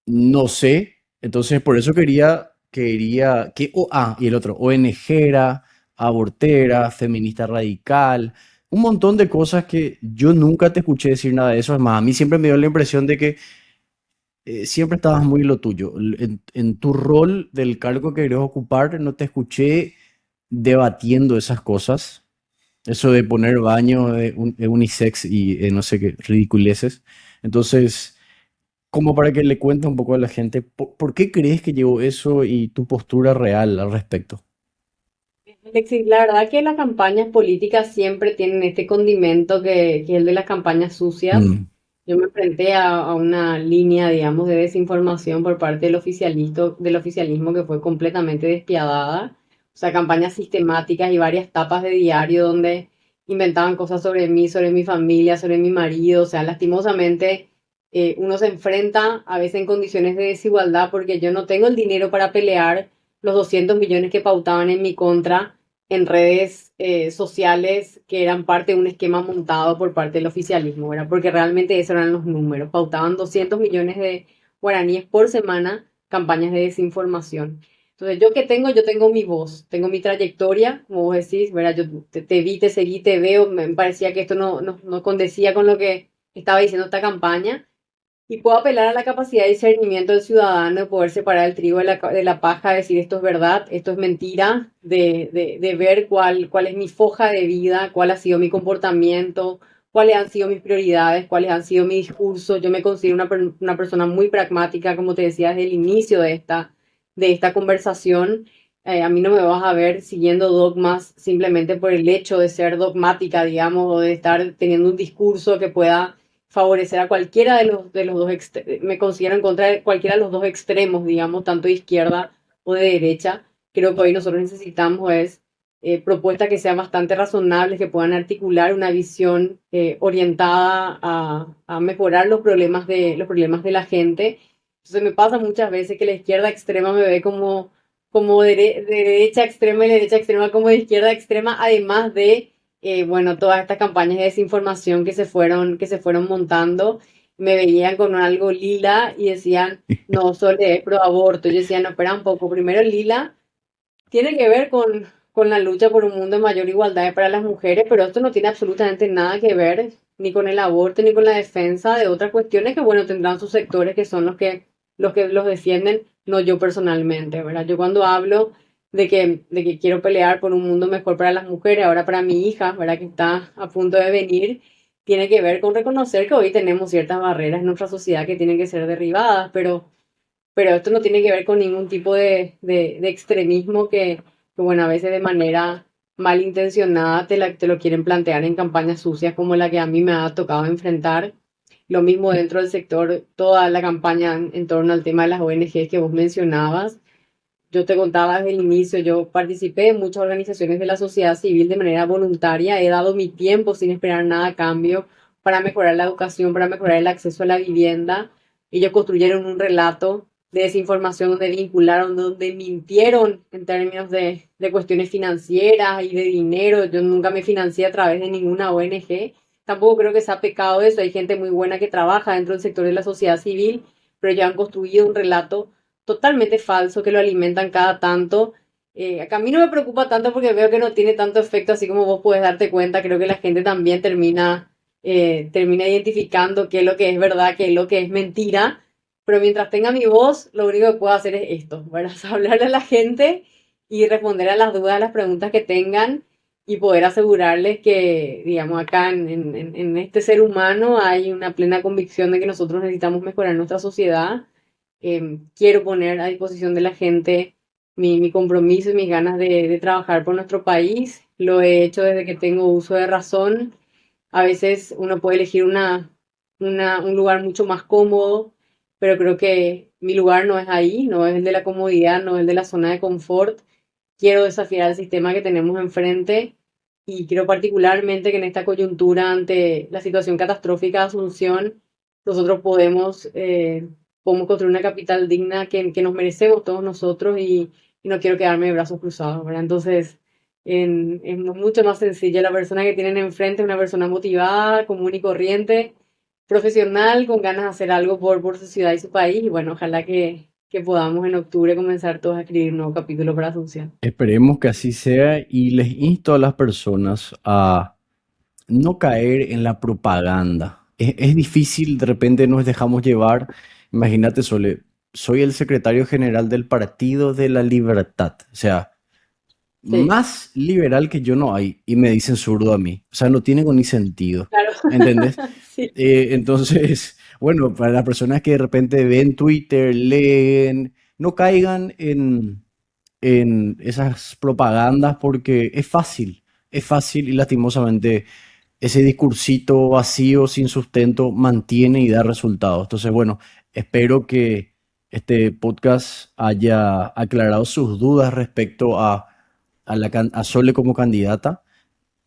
No sé. Entonces, por eso y el otro, ONGera, abortera, feminista radical, un montón de cosas que yo nunca te escuché decir nada de eso. Es más, a mí siempre me dio la impresión de que siempre estabas muy lo tuyo. En tu rol del cargo que querías ocupar, no te escuché debatiendo esas cosas. Eso de poner baño unisex y no sé qué, ridiculeces. Entonces, como para que le cuentes un poco a la gente, ¿por qué crees que llevó eso y tu postura real al respecto? Alexis, la verdad que las campañas políticas siempre tienen este condimento que es el de las campañas sucias. Mm, Yo me enfrenté a una línea, digamos, de desinformación por parte del oficialismo que fue completamente despiadada. O sea, campañas sistemáticas y varias tapas de diario donde inventaban cosas sobre mí, sobre mi familia, sobre mi marido. O sea, lastimosamente, uno se enfrenta a veces en condiciones de desigualdad porque yo no tengo el dinero para pelear los 200 millones que pautaban en mi contra en redes sociales, que eran parte de un esquema montado por parte del oficialismo, ¿verdad? Porque realmente esos eran los números. Pautaban 200 millones de guaraníes por semana, campañas de desinformación. Entonces, yo tengo mi voz, tengo mi trayectoria, como vos decís, ¿verdad? Yo te vi, te seguí, te veo, me parecía que esto no condecía con lo que estaba diciendo esta campaña. y puedo apelar a la capacidad de discernimiento del ciudadano, de poder separar el trigo de la paja, decir esto es verdad, esto es mentira, de ver cuál es mi foja de vida, cuál ha sido mi comportamiento, cuáles han sido mis prioridades, cuáles han sido mi discurso. Yo me considero una persona muy pragmática, como te decía desde el inicio de esta conversación. A mí no me vas a ver siguiendo dogmas simplemente por el hecho de ser dogmática, digamos, o de estar teniendo un discurso que pueda favorecer a cualquiera de los dos, me considero en contra de cualquiera de los dos extremos, digamos, tanto de izquierda o de derecha. Creo que hoy nosotros necesitamos es propuestas que sean bastante razonables, que puedan articular una visión orientada a mejorar los problemas de la gente. Entonces me pasa muchas veces que la izquierda extrema me ve como de derecha extrema y la derecha extrema como de izquierda extrema, además de bueno, todas estas campañas de desinformación que se fueron montando. Me veían con algo lila y decían, no, Sole es pro aborto. Yo decía, no, espera un poco, primero lila tiene que ver con la lucha por un mundo de mayor igualdad para las mujeres, pero esto no tiene absolutamente nada que ver ni con el aborto ni con la defensa de otras cuestiones que, bueno, tendrán sus sectores que son los que los defienden, no yo personalmente, ¿verdad? Yo cuando hablo de que quiero pelear por un mundo mejor para las mujeres, ahora para mi hija, ¿verdad? Que está a punto de venir, tiene que ver con reconocer que hoy tenemos ciertas barreras en nuestra sociedad que tienen que ser derribadas, pero esto no tiene que ver con ningún tipo de extremismo que, bueno, a veces de manera malintencionada te lo quieren plantear en campañas sucias como la que a mí me ha tocado enfrentar. Lo mismo dentro del sector, toda la campaña en torno al tema de las ONGs que vos mencionabas. Yo te contaba desde el inicio, yo participé en muchas organizaciones de la sociedad civil de manera voluntaria, he dado mi tiempo sin esperar nada a cambio para mejorar la educación, para mejorar el acceso a la vivienda. Ellos construyeron un relato de desinformación donde vincularon, donde mintieron en términos de cuestiones financieras y de dinero. Yo nunca me financié a través de ninguna ONG. Tampoco creo que sea pecado eso. Hay gente muy buena que trabaja dentro del sector de la sociedad civil, pero ya han construido un relato totalmente falso que lo alimentan cada tanto. A mí no me preocupa tanto porque veo que no tiene tanto efecto, así como vos puedes darte cuenta. Creo que la gente también termina identificando qué es lo que es verdad, qué es lo que es mentira. Pero mientras tenga mi voz, lo único que puedo hacer es esto, ¿verdad? Hablarle a la gente y responder a las dudas, a las preguntas que tengan y poder asegurarles que, digamos, acá en este ser humano hay una plena convicción de que nosotros necesitamos mejorar nuestra sociedad. Quiero poner a disposición de la gente mi compromiso y mis ganas de trabajar por nuestro país. Lo he hecho desde que tengo uso de razón. A veces uno puede elegir un lugar mucho más cómodo, pero creo que mi lugar no es ahí, no es el de la comodidad, no es el de la zona de confort. Quiero desafiar el sistema que tenemos enfrente y quiero particularmente que en esta coyuntura, ante la situación catastrófica de Asunción, nosotros podemos construir una capital digna que nos merecemos todos nosotros y no quiero quedarme de brazos cruzados, ¿verdad? Entonces, es mucho más sencilla. La persona que tienen enfrente es una persona motivada, común y corriente, profesional, con ganas de hacer algo por su ciudad y su país. Y bueno, ojalá que podamos en octubre comenzar todos a escribir un nuevo capítulo para Asunción. Esperemos que así sea y les insto a las personas a no caer en la propaganda. Es difícil, de repente nos dejamos llevar. Imagínate, Sole, soy el secretario general del Partido de la Libertad. O sea, Sí, más liberal que yo no hay y me dicen zurdo a mí. O sea, no tiene ni sentido. claro. ¿Entendés? Sí, Entonces, bueno, para las personas que de repente ven Twitter, leen, no caigan en esas propagandas porque es fácil y lastimosamente ese discursito vacío, sin sustento, mantiene y da resultados. Entonces, bueno, espero que este podcast haya aclarado sus dudas respecto a Sole como candidata.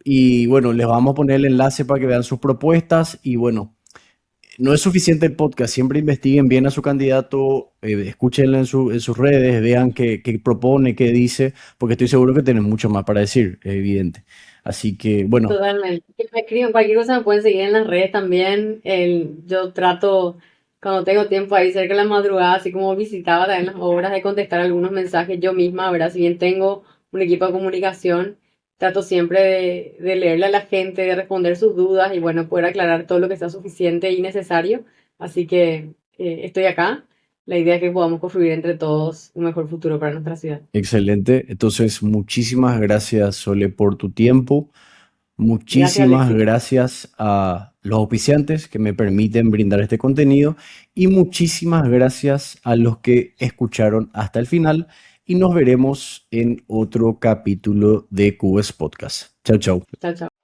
Y bueno, les vamos a poner el enlace para que vean sus propuestas. Y bueno, no es suficiente el podcast, siempre investiguen bien a su candidato, escúchenlo en sus redes, vean qué propone, qué dice, porque estoy seguro que tienen mucho más para decir, es evidente. Así que, bueno, totalmente. Que me escriban cualquier cosa, me pueden seguir en las redes también. Yo trato, cuando tengo tiempo ahí cerca de la madrugada, así como visitaba también las obras, de contestar algunos mensajes yo misma, ¿verdad? Si bien tengo un equipo de comunicación, trato siempre de leerle a la gente, de responder sus dudas y bueno, poder aclarar todo lo que sea suficiente y necesario. Así que estoy acá. La idea es que podamos construir entre todos un mejor futuro para nuestra ciudad. Excelente. Entonces, muchísimas gracias, Sole, por tu tiempo. Gracias, Muchísimas Alexis. gracias a los auspiciantes que me permiten brindar este contenido y muchísimas gracias a los que escucharon hasta el final y nos veremos en otro capítulo de Cubes Podcast. Chao, chao. Chao, chao.